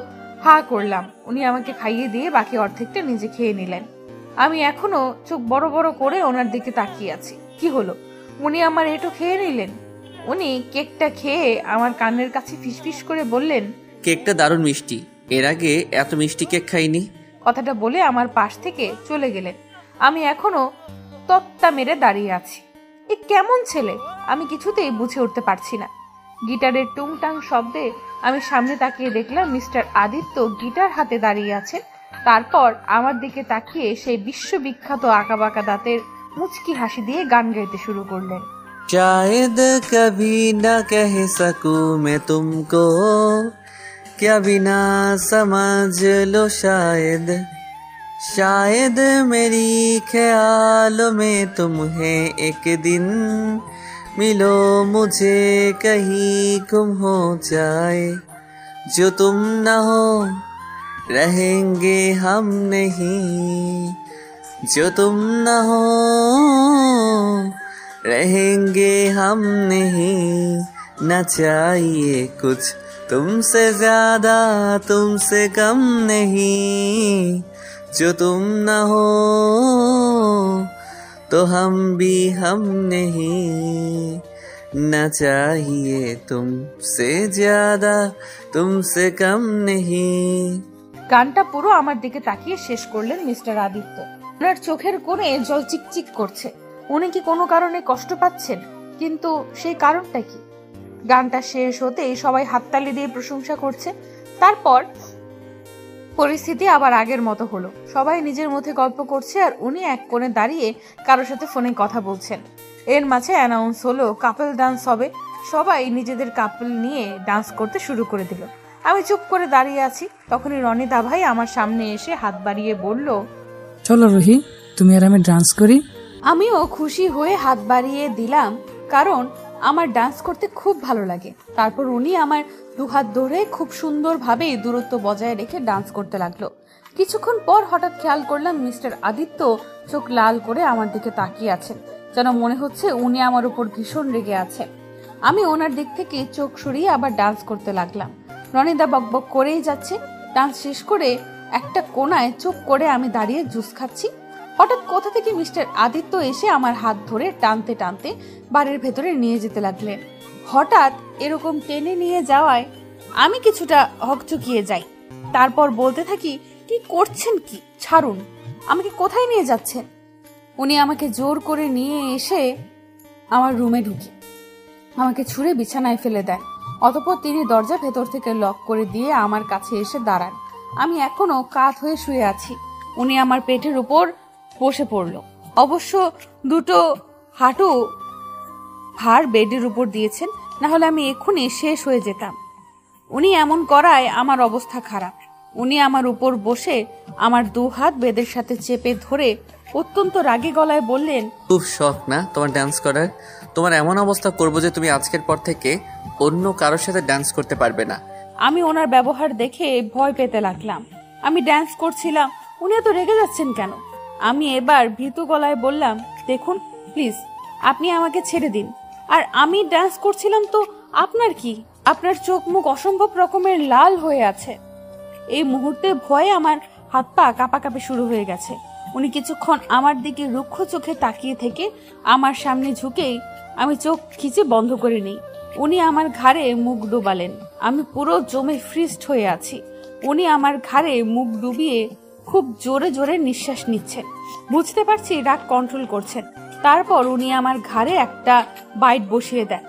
হা করলাম। উনি আমাকে খাইয়ে দিয়ে বাকি অর্ধেকটা নিজে খেয়ে নিলেন। আমি এখনো চোখ বড় বড় করে ওনার দিকে তাকিয়ে আছি। কি হলো? উনি আমার এটো খেয়ে নিলেন। উনি কেকটা খেয়ে আমার কানের কাছে ফিসফিস করে বললেন, কেকটা দারুণ মিষ্টি, এর আগে এত মিষ্টি কেক খাইনি। কথাটা বলে আমার পাশ থেকে চলে গেলেন। আমি এখনো তত্তা মেরে দাঁড়িয়ে আছি। এ কেমন ছেলে আমি কিছুতেই বুঝে উঠতে পারছি না। গিটারের টুংটাং শব্দে আমি সামনে তাকিয়ে দেখলাম মিস্টার আদিত্য গিটার হাতে দাঁড়িয়ে আছেন। তারপর আমার দিকে তাকিয়ে সেই বিশ্ববিখ্যাত আঁকাবাঁকা দাঁতের মুচকি হাসি দিয়ে গান গাইতে শুরু করলেন। शायद कभी न कह सकूं मैं तुमको, क्या बिना समझ लो शायद शायद मेरी ख्यालों में तुम है एक दिन मिलो मुझे कहीं गुम हो जाए जो तुम ना हो रहेंगे हम नहीं जो तुम ना हो रहेंगे हम नहीं न चाहिए कुछ तुमसे ज्यादा तुमसे कम नहीं जो तुम ना हो तो हम भी हम नहीं न चाहिए तुमसे ज्यादा तुमसे कम नहीं। গানটা পুরো আমার দিকে তাকিয়ে শেষ করলেন মিস্টার আদিত্য। ওনার চোখের কোণে জল চিকচিক করছে। উনি কি কোনো কারণে কষ্ট পাচ্ছেন? কিন্তু সেই কারণটা কি? গানটা শেষ হতেই সবাই হাততালি দিয়ে প্রশংসা করছে। তারপর পরিস্থিতি আবার আগের মতো হলো। সবাই নিজের মধ্যে গল্প করছে আর উনি এক কোণে দাঁড়িয়ে কারোর সাথে ফোনে কথা বলছেন। এর মাঝে অ্যানাউন্স হলো কাপল ডান্স হবে। সবাই নিজেদের কাপল নিয়ে ডান্স করতে শুরু করে দিল। আমি চুপ করে দাঁড়িয়ে আছি। তখনই রনিদা ভাই আমার সামনে এসে হাত বাড়িয়ে বলল, চলো রুহি, তুমি আর আমি ডান্স করি। আমিও খুশি হয়ে হাত বাড়িয়ে দিলাম, কারণ আমার ডান্স করতে খুব ভালো লাগে। তারপর উনি আমার দুহাত ধরে খুব সুন্দরভাবে দূরত্ব বজায় রেখে ডান্স করতে লাগলো। কিছুক্ষণ পর হঠাৎ খেয়াল করলাম মিস্টার আদিত্য চোখ লাল করে আমার দিকে তাকিয়ে আছেন, যেন মনে হচ্ছে উনি আমার উপর ভীষণ রেগে আছেন। আমি ওনার দিক থেকে চোখ সরিয়ে আবার ডান্স করতে লাগলাম। রনিদা বকবক করেই যাচ্ছে। ডান্স শেষ করে একটা কোনায় চুপ করে আমি দাঁড়িয়ে জুস খাচ্ছি। হঠাৎ কোথা থেকে মিস্টার আদিত্য এসে আমার হাত ধরে টানতে টানতে বাড়ির ভেতরে নিয়ে যেতে লাগলেন। হঠাৎ এরকম টেনে নিয়ে যাওয়ায় আমি কিছুটা হকচকিয়ে যাই। তারপর বলতে থাকি, কি করছেন, কি ছাড়ুন, আমাকে কোথায় নিয়ে যাচ্ছেন? উনি আমাকে জোর করে নিয়ে এসে আমার রুমে ঢুকে আমাকে ছুঁড়ে বিছানায় ফেলে দেন। অতঃপর তিনি দরজা ভেতর থেকে লক করে দিয়ে আমার কাছে এসে দাঁড়ান। আমি এখনো কাত হয়ে শুয়ে আছি। উনি আমার পেটের উপর বসে পড়ল। অবশ্য দুটো হাঁটু ভার বেডের উপর দিয়েছেন, না হলে আমি এক্ষুনি শেষ হয়ে যেতাম। উনি এমন করায় আমার অবস্থা খারাপ। উনি আমার উপর বসে আমার দু হাত বেদের সাথে চেপে ধরে অত্যন্ত রাগী গলায় বললেন, খুব শখ না তোমার ডান্স করার? তোমার এমন অবস্থা করবো যে তুমি আজকের পর থেকে অন্য কারোর সাথে ডান্স করতে পারবে না। আমি ওনার ব্যবহার দেখে ভয় পেতে লাগলাম। আমি ডান্স করছিলাম, উনি এত রেগে যাচ্ছেন কেন? আমি এবার ভীতু গলায় বললাম, দেখুন প্লিজ, আপনি আমাকে ছেড়ে দিন। আর আমি ডান্স করছিলাম তো আপনার কি? আপনার চোখ মুখ অসম্ভব রকমের লাল হয়ে আছে। এই মুহূর্তে ভয়ে আমার হাত পা কাঁপাকাঁপি শুরু হয়ে গেছে। উনি কিছুক্ষণ আমার দিকে রুক্ষ চোখে তাকিয়ে থেকে আমার সামনে ঝুঁকেই আমি চোখ খিচে বন্ধ করে নিই। উনি আমার ঘাড়ে মুখ ডুবালেন। আমি পুরো জমে ফ্রিজড হয়ে আছি। উনি আমার ঘাড়ে মুখ ডুবিয়ে খুব জোরে জোরে নিঃশ্বাস নিচ্ছেন। বুঝতে পারছি রাগ কন্ট্রোল করছেন। তারপর উনি আমার ঘাড়ে একটা বাইট বসিয়ে দেন।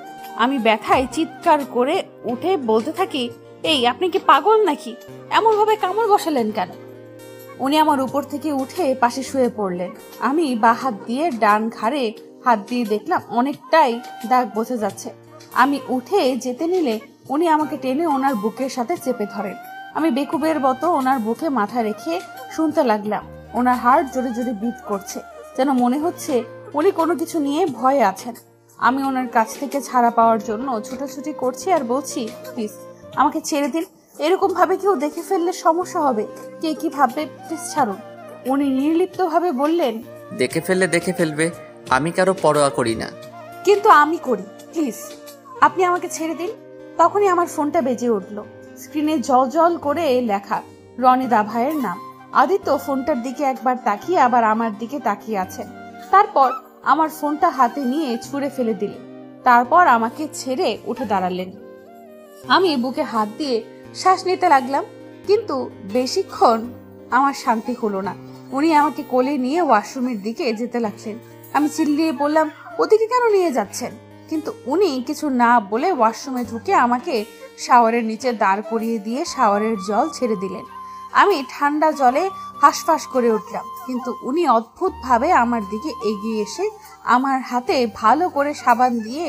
আমি ব্যথায় চিৎকার করে উঠে বলতে থাকি, এই আপনি কি পাগল নাকি? এমন ভাবে কামড় বসালেন কেন? উনি আমার উপর থেকে উঠে পাশে শুয়ে পড়লেন। আমি বাঁ হাত দিয়ে ডান ঘাড়ে হাত দিয়ে দেখলাম অনেকটাই দাগ বোঝা যাচ্ছে। আমি উঠে যেতে নিলে উনি আমাকে টেনে ওনার বুকের সাথে চেপে ধরেন। আমি বেকুবের মতো ওনার বুকে মাথা রেখে শুনতে লাগলাম। ওনার হার্ট জোরে জোরে বিট করছে, যেন মনে হচ্ছে উনি কোনো কিছু নিয়ে ভয়ে আছেন। আমি ওনার কাছ থেকে ছাড়া পাওয়ার জন্য ছুটাছুটি করছি আর বলছি, প্লিজ আমাকে ছেড়ে দিন। এরকম ভাবে কেউ দেখে ফেললে সমস্যা হবে। কে কি ভাববে, প্লিজ ছাড়ুন। উনি নির্লিপ্ত ভাবে বললেন, দেখে ফেলবে, আমি কারো পরোয়া করি না। কিন্তু আমি করি, প্লিজ আপনি আমাকে ছেড়ে দিন। তখনই আমার ফোনটা বেজে উঠল। স্ক্রিনে জল জল করে লেখা রনিদা ভাইয়ের নাম। আদিত্য ফোনটার দিকে একবার তাকিয়ে আবার আমার দিকে তাকিয়ে আছেন। তারপর আমার ফোনটা হাতে নিয়ে ছুঁড়ে ফেলে দিলেন। তারপর আমাকে ছেড়ে উঠে দাঁড়ালেন। আমি বুকে হাত দিয়ে শ্বাস নিতে লাগলাম, কিন্তু বেশিক্ষণ আমার শান্তি হলো না। উনি আমাকে কোলে নিয়ে ওয়াশরুমের দিকে যেতে লাগলেন। আমি চিল্লিয়ে বললাম, ওদিকে কেন নিয়ে যাচ্ছেন? কিন্তু উনি কিছু না বলে ওয়াশরুমে ঢুকে আমাকে শাওয়ারের নিচে দাঁড় করিয়ে দিয়ে শাওয়ারের জল ছেড়ে দিলেন। আমি ঠান্ডা জলে হাঁসফাঁস করে উঠলাম, কিন্তু উনি অদ্ভুতভাবে আমার দিকে এগিয়ে এসে আমার হাতে ভালো করে সাবান দিয়ে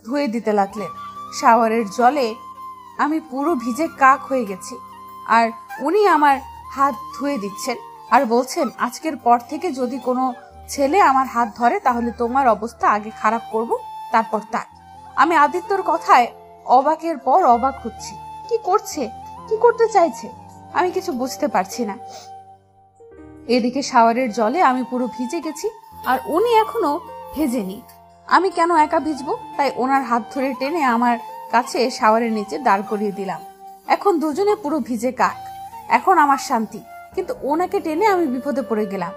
ধুয়ে দিতে লাগলেন। শাওয়ারের জলে আমি পুরো ভিজে কাক হয়ে গেছি, আর উনি আমার হাত ধুয়ে দিচ্ছেন। আর বলছেন আজকের পর থেকে যদি কোনো ছেলে আমার হাত ধরে তাহলে তোমার অবস্থা আগে খারাপ করব, তারপর তার। আমি আদিত্যর কথায় অবাকের পর অবাক হচ্ছি। কি করছে, কি করতে চাইছে আমি কিছু বুঝতে পারছি না। এদিকে শাওয়ারের জলে আমি পুরো ভিজে গেছি, আর উনি এখনো ভেজেনি। আমি কেন একা ভিজবো? তাই ওনার হাত ধরে টেনে আমার কাছে শাওয়ারের নিচে দাঁড় করিয়ে দিলাম। এখন দুজনে পুরো ভিজে কাক। এখন আমার শান্তি, কিন্তু ওনাকে টেনে আমি বিপদে পড়ে গেলাম।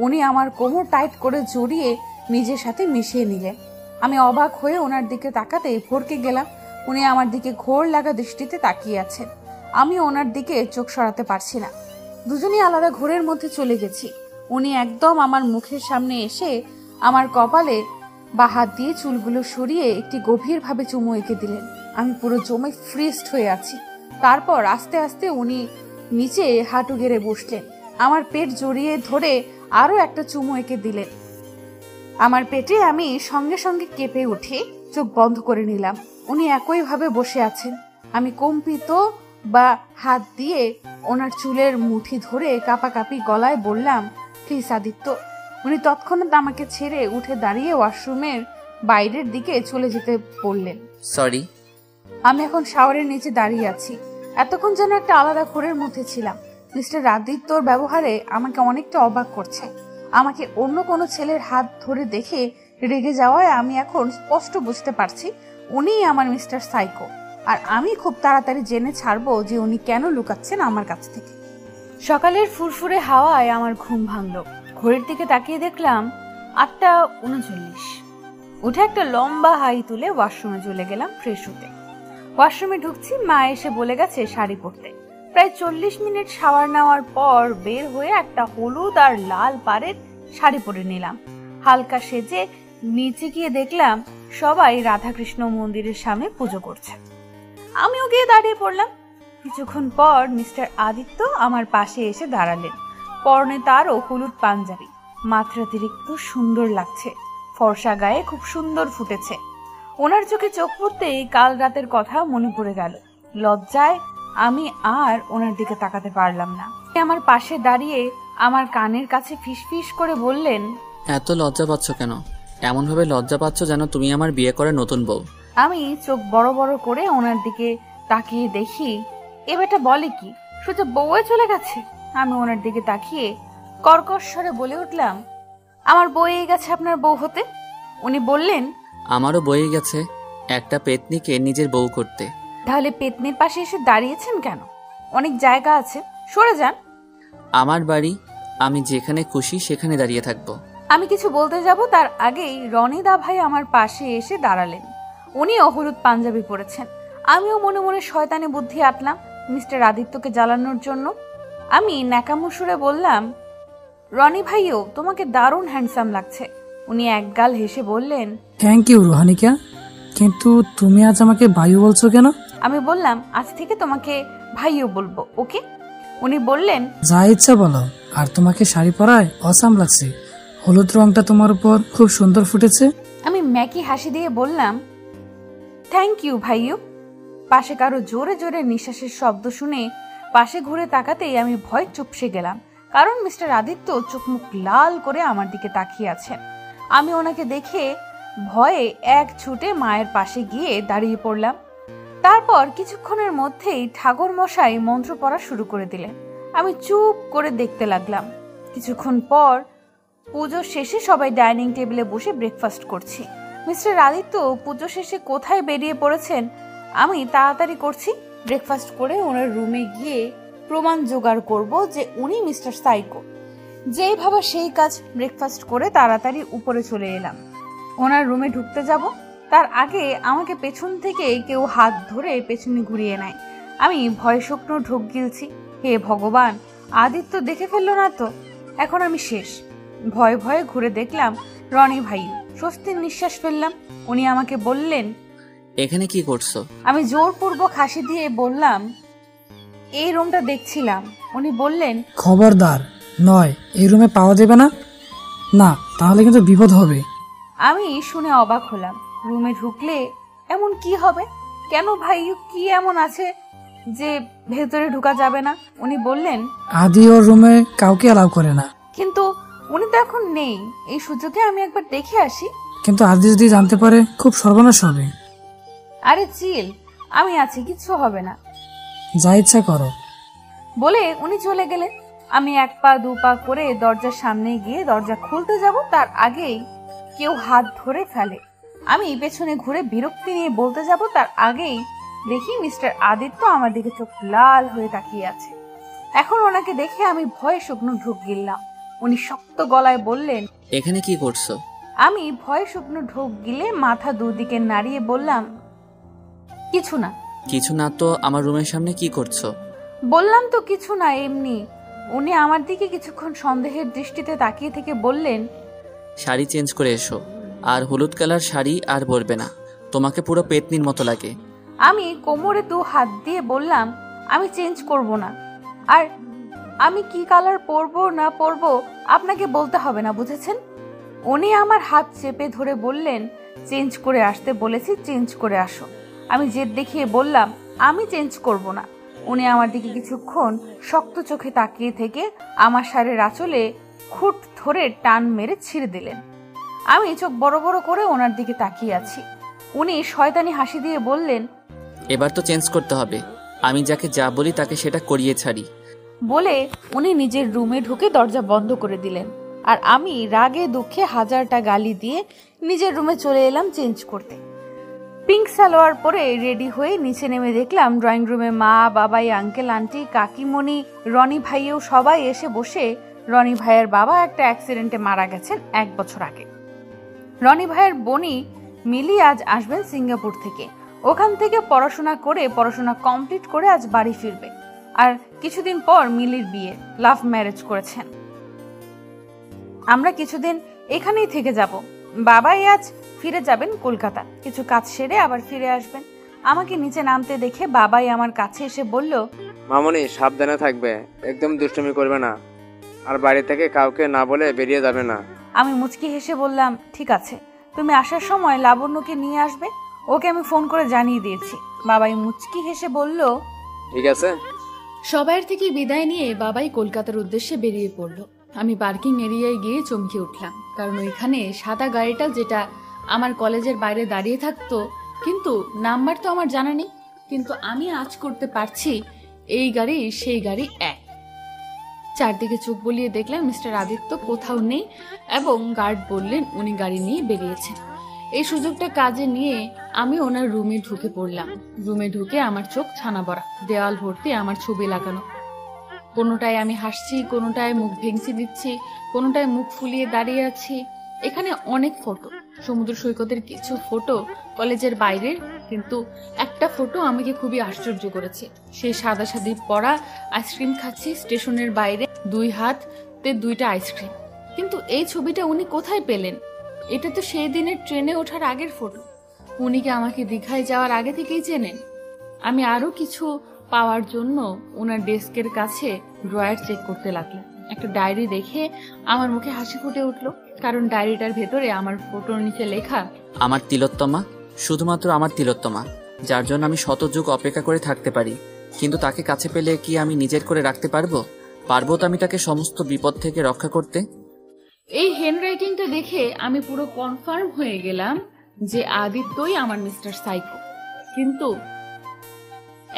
উনি আমার কোমর টাইট করে জড়িয়ে নিজের সাথে মিশিয়ে নিলেন। আমি অবাক হয়ে ওনার দিকে তাকাতে ভরকে গেলাম। উনি আমার দিকে ঘোর লাগা দৃষ্টিতে তাকিয়ে আছেন। আমি ওনার দিকে চোখ সরাতে পারছি না। দুজনেই আলাদা ঘোরের মধ্যে চলে গেছি। উনি একদম আমার মুখের সামনে এসে আমার কপালে বা হাত দিয়ে চুলগুলো সরিয়ে একটি গভীরভাবে চুমু এঁকে দিলেন। আমি পুরো জমে ফ্রিজড হয়ে আছি। তারপর আস্তে আস্তে উনি নিচে হাঁটু গেড়ে বসলেন, আমার পেট জড়িয়ে ধরে আরো একটা চুমু এঁকে দিলেন। আমার পেটে আমি সঙ্গে সঙ্গে কেঁপে উঠে চোখ বন্ধ করে নিলাম। উনি একইভাবে বসে আছেন। আমি কম্পিত বা হাত দিয়ে ওনার চুলের মুঠি ধরে কাঁপাকাঁপি গলায় বললাম, প্লিজ আদিত্য। উনি তৎক্ষণাৎ আমাকে ছেড়ে উঠে দাঁড়িয়ে ওয়াশরুমের বাইরের দিকে চলে যেতে বললেন। সরি। আমি এখন শাওয়ারের নিচে দাঁড়িয়ে আছি। এতক্ষণ যেন একটা আলাদা ঘোরের মধ্যে ছিলাম। মিস্টার আদিত্যর ব্যবহারে আমাকে অনেকটা অবাক করছে। আমাকে অন্য কোনো ছেলের হাত ধরে দেখে রেগে যাওয়ায় আমি এখন স্পষ্ট বুঝতে পারছি উনিই আমার মিস্টার সাইকো। আর আমি খুব তাড়াতাড়ি জেনে ছাড়বো যে উনি কেন লুকাচ্ছেন আমার কাছ থেকে। সকালের ফুরফুরে হাওয়ায় আমার ঘুম ভাঙলো। ঘড়ির দিকে তাকিয়ে দেখলাম 8:39। উঠে একটা লম্বা হাই তুলে ওয়াশরুমে চলে গেলাম ফ্রেশ হতে। ওয়াশরুমে ঢুকছি, মা এসে বলে গেছে শাড়ি পরতে। প্রায় 40 মিনিট শাওয়ার নেওয়ার পর বের হয়ে একটা হলুদ আর লাল পাড়ের শাড়ি পরে নিলাম। হালকা সেজে নিচে গিয়ে দেখলাম সবাই রাধাকৃষ্ণ মন্দিরের সামনে পুজো করছে। আমিও গিয়ে দাঁড়িয়ে পড়লাম। কিছুক্ষণ পর মিস্টার আদিত্য আমার পাশে এসে দাঁড়ালেন। পরনে তারও হলুদ পাঞ্জাবি, মাত্রাতিরিক্ত সুন্দর লাগছে। ফর্সা গায়ে খুব সুন্দর ফুটেছে। ওনার চোখে চোখ পড়তেই কাল রাতের কথা মনে পড়ে গেল। লজ্জায় আমি আর ওনার দিকে তাকাতে পারলাম না। আমার পাশে দাঁড়িয়ে আমার কানের কাছে ফিসফিস করে বললেন, এত লজ্জা পাচ্ছ কেন? এমন ভাবে লজ্জা পাচ্ছ যেন তুমি আমার বিয়ে করে নতুন বউ। আমি চোখ বড় বড় করে ওনার দিকে তাকিয়ে দেখি এ বেটা বলে কি, শুধু বউয়ে চলে গেছে। আমি ওনার দিকে তাকিয়ে কর্কশ স্বরে বলে উঠলাম, আমার বইয়ে গেছে আপনার বউ হতে। উনি বললেন, আমারও বয়ে গেছে একটা পেতনিকে নিজের বউ করতে। তাহলে পেতনির পাশে এসে দাঁড়িয়েছেন কেন? অনেক জায়গা আছে, সরে যান। আমার বাড়ি, আমি যেখানে খুশি সেখানে দাঁড়িয়ে থাকবো। আমি কিছু বলতে যাব তার আগেই রনিদা ভাই আমার পাশে এসে দাঁড়ালেন। উনিও হলুদ পাঞ্জাবি পরেছেন। আমিও মনে মনে শয়তানি বুদ্ধি আটলাম মিস্টার আদিত্যকে জ্বালানোর জন্য। আমি ন্যাকামো সুরে বললাম, রনি ভাইও তোমাকে দারুণ হ্যান্ডসাম লাগছে। উনি একগাল হেসে বললেন, থ্যাংক ইউ রোহানিকা, কিন্তু তুমি আজ আমাকে ভাইও বলছো কেন? আমি বললাম, আজ থেকে তোমাকে ভাইও বলবো, ওকে? উনি বললেন, যা ইচ্ছা বলো। আর তোমাকে শাড়ি পরায় অসাম লাগছে। হলুদ রংটা তোমার উপর খুব সুন্দর ফুটেছে। আমি ম্যাকি হাসি দিয়ে বললাম, থ্যাংক ইউ ভাইও। পাশে কারো জোরে জোরে নিঃশ্বাসের শব্দ শুনে পাশে ঘুরে তাকাতেই আমি ভয় চুপসে গেলাম, কারণ মিস্টার আদিত্য চোখ মুখ লাল করে আমার দিকে তাকিয়ে আছেন। আমি ওনাকে দেখে ভয়ে এক ছুটে মায়ের পাশে গিয়ে দাঁড়িয়ে পড়লাম। তারপর কিছুক্ষণের মধ্যেই ঠাকুর মশাই মন্ত্র পড়া শুরু করে দিলেন। আমি চুপ করে দেখতে লাগলাম। কিছুক্ষণ পর পুজো শেষে সবাই ডাইনিং টেবিলে বসে ব্রেকফাস্ট করছি। মিস্টার আদিত্য পুজো শেষে কোথায় বেরিয়ে পড়েছেন, আমি তাড়াতাড়ি করছি। ব্রেকফাস্ট করে ওনার রুমে গিয়ে প্রমাণ জোগাড় করব যে উনি মিস্টার সাইকো। যেই ভাবা সেই কাজ। ব্রেকফাস্ট করে তাড়াতাড়ি উপরে চলে এলাম। ওনার রুমে ঢুকতে যাব, তার আগে আমাকে পেছন থেকে কেউ হাত ধরে পেছনে ঘুরিয়ে নেয়। আমি ভয় শুকনো ঢোক গিলছি। হে ভগবান, আদিত্য দেখে ফেললো না তো? এখন আমি শেষ। ভয়ে ভয়ে ঘুরে দেখলাম রনি ভাই। স্বস্তির নিঃশ্বাস ফেললাম। উনি আমাকে বললেন, এখানে কি করছো? আমি জোরপূর্বক হাসি দিয়ে বললাম, এই রুমটা দেখছিলাম। উনি বললেন, খবরদার, নয়, এই রুমে পাওয়া যাবে না। না, তাহলে কিন্তু বিপদ হবে। আমি শুনে অবাক হলাম। রুমে ঢুকলে এমন কি হবে? কেন ভাই, কি এমন আছে যে ভেতরে ঢোকা যাবে না। উনি বললেন, আদি ওর রুমে কাউকে অ্যালাউ করে না। কিন্তু উনি তো এখন নেই, এই সুযোগে আমি একবার দেখে আসি। কিন্তু আদি যদি জানতে পারে খুব সর্বনাশ হবে। আরে চিল, আমি আছি, কিচ্ছু হবে না। যা ইচ্ছা করো। বলে উনি চলে গেলেন। আমি 1 পা 2 পা করে দরজার সামনে গিয়ে দরজা খুলতে যাব, তার আগেই কেউ হাত ধরে ফেলে। আমি পেছনে ঘুরে বিরক্তি নিয়ে বলতে যাব, তার আগেই দেখি মিস্টার আদিত্য আমার দিকে চোখ লাল হয়ে তাকিয়ে আছে। এখন ওনাকে দেখে আমি ভয়ে শুকনো ঢোক গিললাম। উনি শক্ত গলায় বললেন, এখানে কি করছো? আমি ভয়ে শুকনো ঢোক গিলে মাথা দুদিকে নাড়িয়ে বললাম, কিছু না। কিছু না তো আমার রুমের সামনে কি করছো? বললাম তো কিছু না, এমনি। উনি আমার দিকে কিছুক্ষণ সন্দেহের দৃষ্টিতে তাকিয়ে থেকে বললেন, শাড়ি চেঞ্জ করে এসো, আর হলুদ কালার শাড়ি আর পরবে না, তোমাকে পুরো পেতনির মতো লাগে। আমি কোমরে 2 হাত দিয়ে বললাম, আমি চেঞ্জ করব না। আর আমি কি কালার পরবো না পরবো আপনাকে বলতে হবে না, বুঝেছেন? উনি আমার হাত চেপে ধরে বললেন, চেঞ্জ করে আসতে বলেছি, চেঞ্জ করে আসো। আমি জেদ দেখিয়ে বললাম, আমি চেঞ্জ করব না। উনি আমার দিকে কিছুক্ষণ শক্ত চোখে তাকিয়ে থেকে আমার শাড়ির আঁচলে খুঁট ধরে টান মেরে ছিঁড়ে দিলেন। আমি চোখ বড় বড় করে ওনার দিকে তাকিয়ে আছি। উনি শয়তানি হাসি দিয়ে বললেন, এবার তো চেঞ্জ করতে হবে, আমি যাকে যা বলি তাকে সেটা করিয়ে ছাড়ি। বলে উনি নিজের রুমে ঢুকে দরজা বন্ধ করে দিলেন। আর আমি রাগে দুঃখে 1000টা গালি দিয়ে নিজের রুমে চলে এলাম চেঞ্জ করতে। পিঙ্ক সালোয়ার পরে রেডি হয়ে নিচে নেমে দেখলাম ড্রয়িং রুমে মা, বাবাই, আঙ্কেল, আন্টি, কাকিমণি, রনি ভাইও সবাই এসে বসে। রনি ভাইয়ের বাবা একটা অ্যাক্সিডেন্টে মারা গেছেন 1 বছর আগে। রনি ভাইয়ের বোনই মিলি আজ আসবেন সিঙ্গাপুর থেকে। ওখান থেকে পড়াশোনা কমপ্লিট করে আজ বাড়ি ফিরবে। আর কিছুদিন পর মিলির বিয়ে, লাভ ম্যারেজ করেছেন। আমরা কিছুদিন এখানেই থেকে যাব। বাবাই আজ ফিরে যাবেন কলকাতা, কিছু কাজ সেরে আবার ফিরে আসবেন। আমাকে নিচে নামতে দেখে বাবাই আমার কাছে এসে বলল, মামনি সাবধানে থাকবে, একদম দুষ্টুমি করবে না, আর বাড়ি থেকে কাউকে না বলে বেরিয়ে যাবে না। আমি মুচকি হেসে বললাম, ঠিক আছে, তুমি আসার সময় লাবণ্যকে নিয়ে আসবে, ওকে আমি ফোন করে জানিয়ে দিয়েছি। বাবাই মুচকি হেসে বলল, ঠিক আছে। সবাইয়ের থেকে বিদায় নিয়ে বাবাই কলকাতার উদ্দেশ্যে বেরিয়ে পড়ল। আমি পার্কিং এরিয়ায় গিয়ে চমকে উঠলাম, কারণ ওইখানে সাদা গাড়িটা যেটা আমার কলেজের বাইরে দাঁড়িয়ে থাকতো, কিন্তু নাম্বার তো আমার জানা নেই। কিন্তু আমি আজ করতে পারছি এই গাড়ি সেই গাড়ি এক। চারদিকে চোখ বুলিয়ে দেখলাম মিস্টার আদিত্য কোথাও নেই, এবং গার্ড বললেন উনি গাড়ি নিয়ে বেরিয়েছেন। এই সুযোগটা কাজে নিয়ে আমি ওনার রুমে ঢুকে পড়লাম। রুমে ঢুকে আমার চোখ ছানা ভরা, দেওয়াল ভর্তি আমার ছবি লাগানো। কোনোটায় আমি হাসছি, কোনোটায় মুখ ভেঙচি দিচ্ছি, কোনোটায় মুখ ফুলিয়ে দাঁড়িয়ে আছি। এখানে অনেক ফটো, সমুদ্র সৈকতের কিছু ফটো, কলেজের বাইরের, কিন্তু একটা ফটো আমাকে খুবই আশ্চর্য করেছে। সেই সাদা সাদি পরা আইসক্রিম খাচ্ছি স্টেশনের বাইরে, 2 হাতে 2টা আইসক্রিম। কিন্তু এই ছবিটা উনি কোথায় পেলেন? এটা তো সেই দিনের ট্রেনে ওঠার আগের ফটো। উনি কি আমাকে দীঘায় যাওয়ার আগে থেকেই চেনেন? আমি আরো কিছু পাওয়ার জন্য ওনার ডেস্কের কাছে ড্রয়ার চেক করতে লাগলাম। একটা ডায়েরি দেখে আমার মুখে হাসি ফুটে উঠলো, কারণ ডায়েরিটার ভেতরে আমার ফটোর নিচে লেখা, আমার তিলোত্তমা, শুধুমাত্র আমার তিলোত্তমা, যার জন্য আমি শতযুগ অপেক্ষা করে থাকতে পারি, কিন্তু তাকে কাছে পেলে কি আমি নিজের করে রাখতে পারবো? তো আমি তাকে সমস্ত বিপদ থেকে রক্ষা করতে। এই হ্যান্ডরাইটিংটা দেখে আমি পুরো কনফার্ম হয়ে গেলাম যে আদিত্যই আমার মিস্টার সাইকো। কিন্তু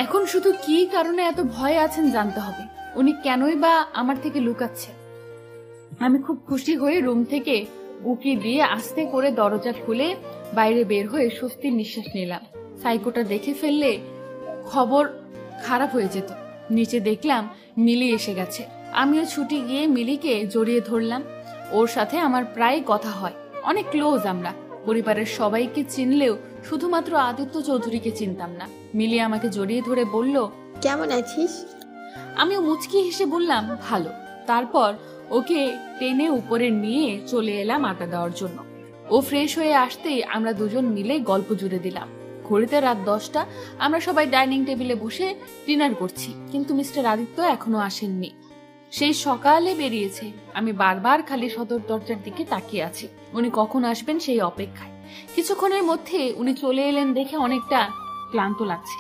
এখন শুধু কি কারণে এত ভয় আছেন জানতে হবে। উনি কেনই বা আমার থেকে লুকাচ্ছে। আমি খুব খুশি হয়ে রুম থেকে উকি দিয়ে আস্তে করে দরজা খুলে বাইরে বের হয়ে স্বস্তির নিঃশ্বাস নিলাম। সাইকোটা দেখে ফেললে খবর খারাপ হয়ে যেত। নিচে দেখলাম মিলি এসে গেছে। আমিও ছুটি গিয়ে মিলিকে জড়িয়ে ধরলাম। ওর সাথে আমার প্রায় কথা হয়, অনেক ক্লোজ আমরা। পরিবারের সবাইকে চিনলেও শুধুমাত্র আদিত্য চৌধুরীকে চিনতাম না। মিলি আমাকে জড়িয়ে ধরে বলল, কেমন আছিস? আমিও মুচকি হেসে বললাম, ভালো। তারপর ওকে টেনে উপরে নিয়ে চলে এলাম আড্ডা দেওয়ার জন্য। ও ফ্রেশ হয়ে আসতেই আমরা দুজন মিলে গল্প জুড়ে দিলাম। ঘড়িতে রাত 10টা। আমরা সবাই ডাইনিং টেবিলে বসে ডিনার করছি, কিন্তু মিস্টার আদিত্য এখনো আসেননি। সেই সকালে বেরিয়েছে। আমি বারবার খালি সদর দরজার দিকে তাকিয়ে আছি, উনি কখন আসবেন সেই অপেক্ষায়। কিছুক্ষণের মধ্যে উনি চলে এলেন দেখে অনেকটা ক্লান্ত লাগছে।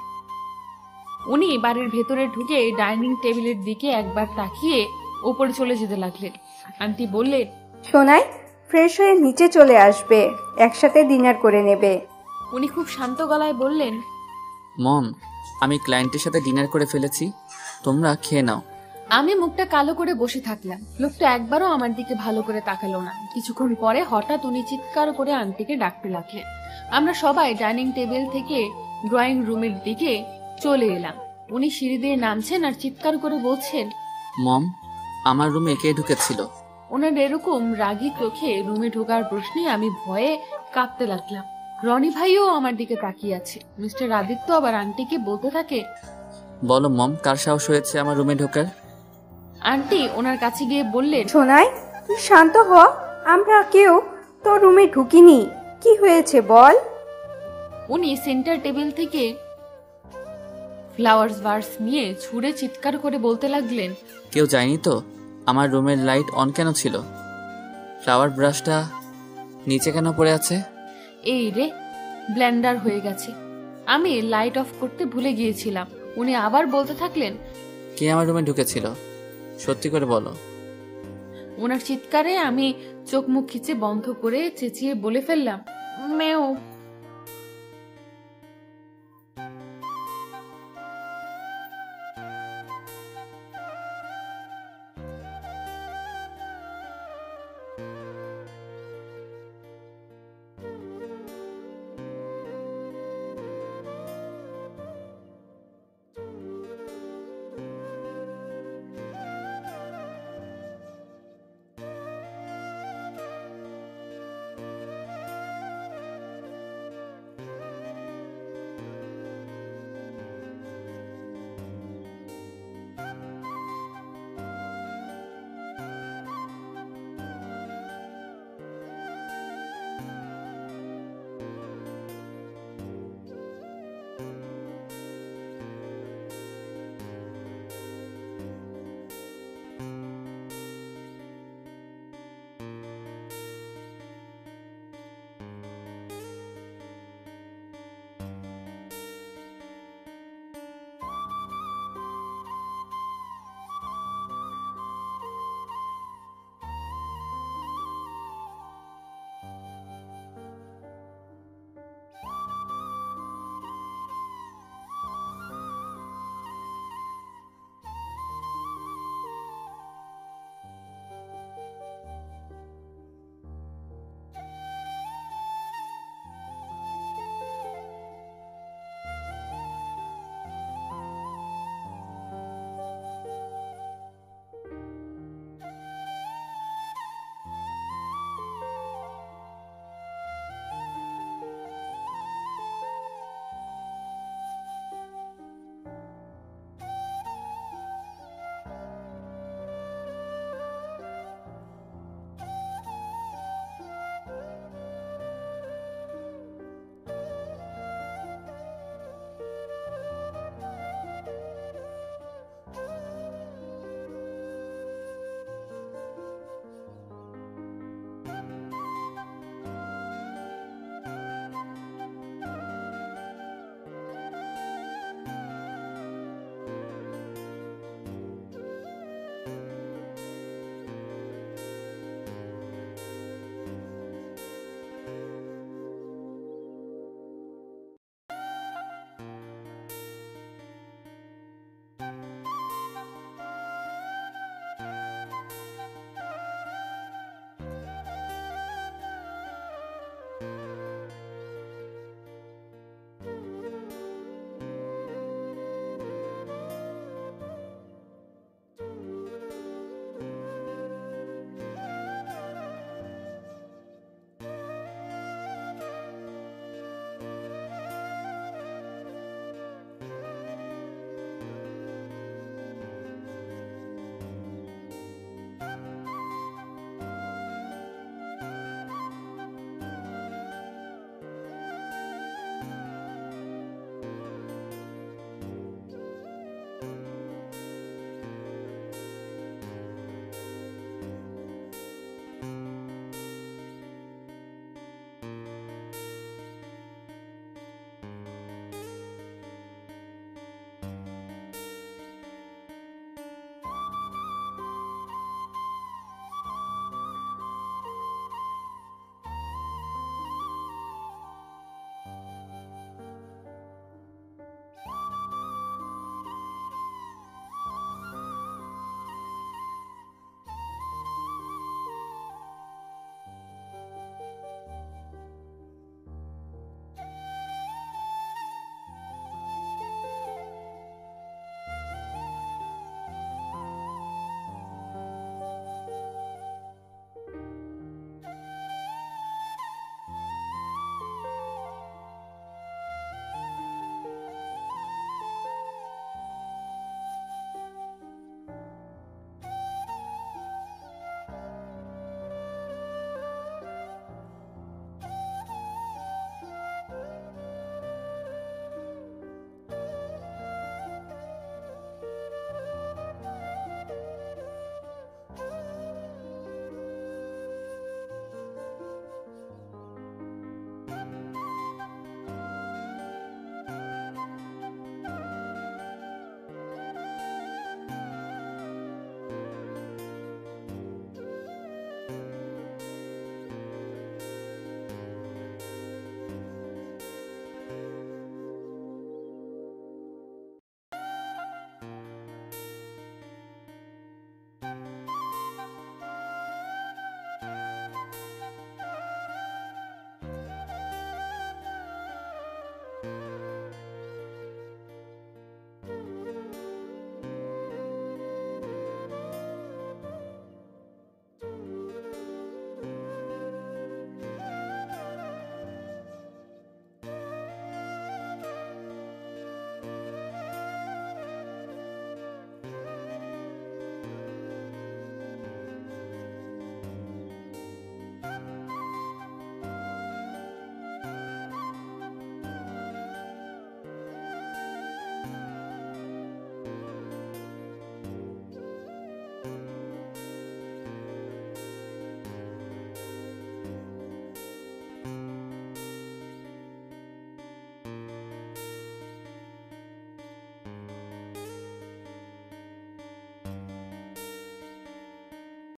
উনি বাড়ির ভেতরে ঢুকে ডাইনিং টেবিলের দিকে একবার তাকিয়ে ওপরে চলে যেতে লাগলেন। আন্টি বললেন, সোনাই, ফ্রেশ হয়ে নিচে চলে আসবে, একসাথে ডিনার করে নেবে। উনি খুব শান্ত গলায় বললেন, মম, আমি ক্লায়েন্টের সাথে ডিনার করে ফেলেছি, তোমরা খেয়ে নাও। আমি মুখটা কালো করে বসে থাকলাম। লোকটা একবারও আমার দিকে ভালো করে তাকালো না। কিছুক্ষণ পরে হঠাৎ উনি চিৎকার করে আন্টিকে ডাকতে লাগলেন। আমরা সবাই ডাইনিং টেবিল থেকে ড্রয়িং রুমের দিকে চলে এলাম। উনি সিঁড়ি দিয়ে নামছেন আর চিৎকার করে বলছেন, মম, আমার রুমে কে ঢুকেছিল? ওনার এরকম রাগী চোখে রুমে ঢোকার প্রশ্নে আমি ভয়ে কাঁপতে লাগলাম। রনি ভাইও আমার দিকে তাকিয়ে আছে। মিস্টার আদিত্য আবার আন্টিকে বলতে থাকে, বলো মম, কার সাহস হয়েছে আমার রুমে ঢোকার? আন্টি ওনার কাছে গিয়ে বললেন, সোনাই, তুই শান্ত হ, আমরা কেউ তোর রুমে ঢুকিনি, কি হয়েছে বল। উনি সেন্টার টেবিল থেকে ফ্লাওয়ার্স ভার্স নিয়ে ছুঁড়ে চিৎকার করে বলতে লাগলেন, কেউ যায়নি তো? আমার রুমের লাইট অন কেন ছিল? ফ্লাওয়ার ব্রাশটা নিচে কেন পড়ে আছে? এই রে, ব্লেন্ডার হয়ে গেছে, আমি লাইট অফ করতে ভুলে গিয়েছিলাম। উনি আবার বলতে থাকলেন, কে আমার রুমে ঢুকেছিল? সত্যি করে বলো। ওনার চিৎকারে আমি চোখ মুখ খিচে বন্ধ করে চেঁচিয়ে বলে ফেললাম, মেও।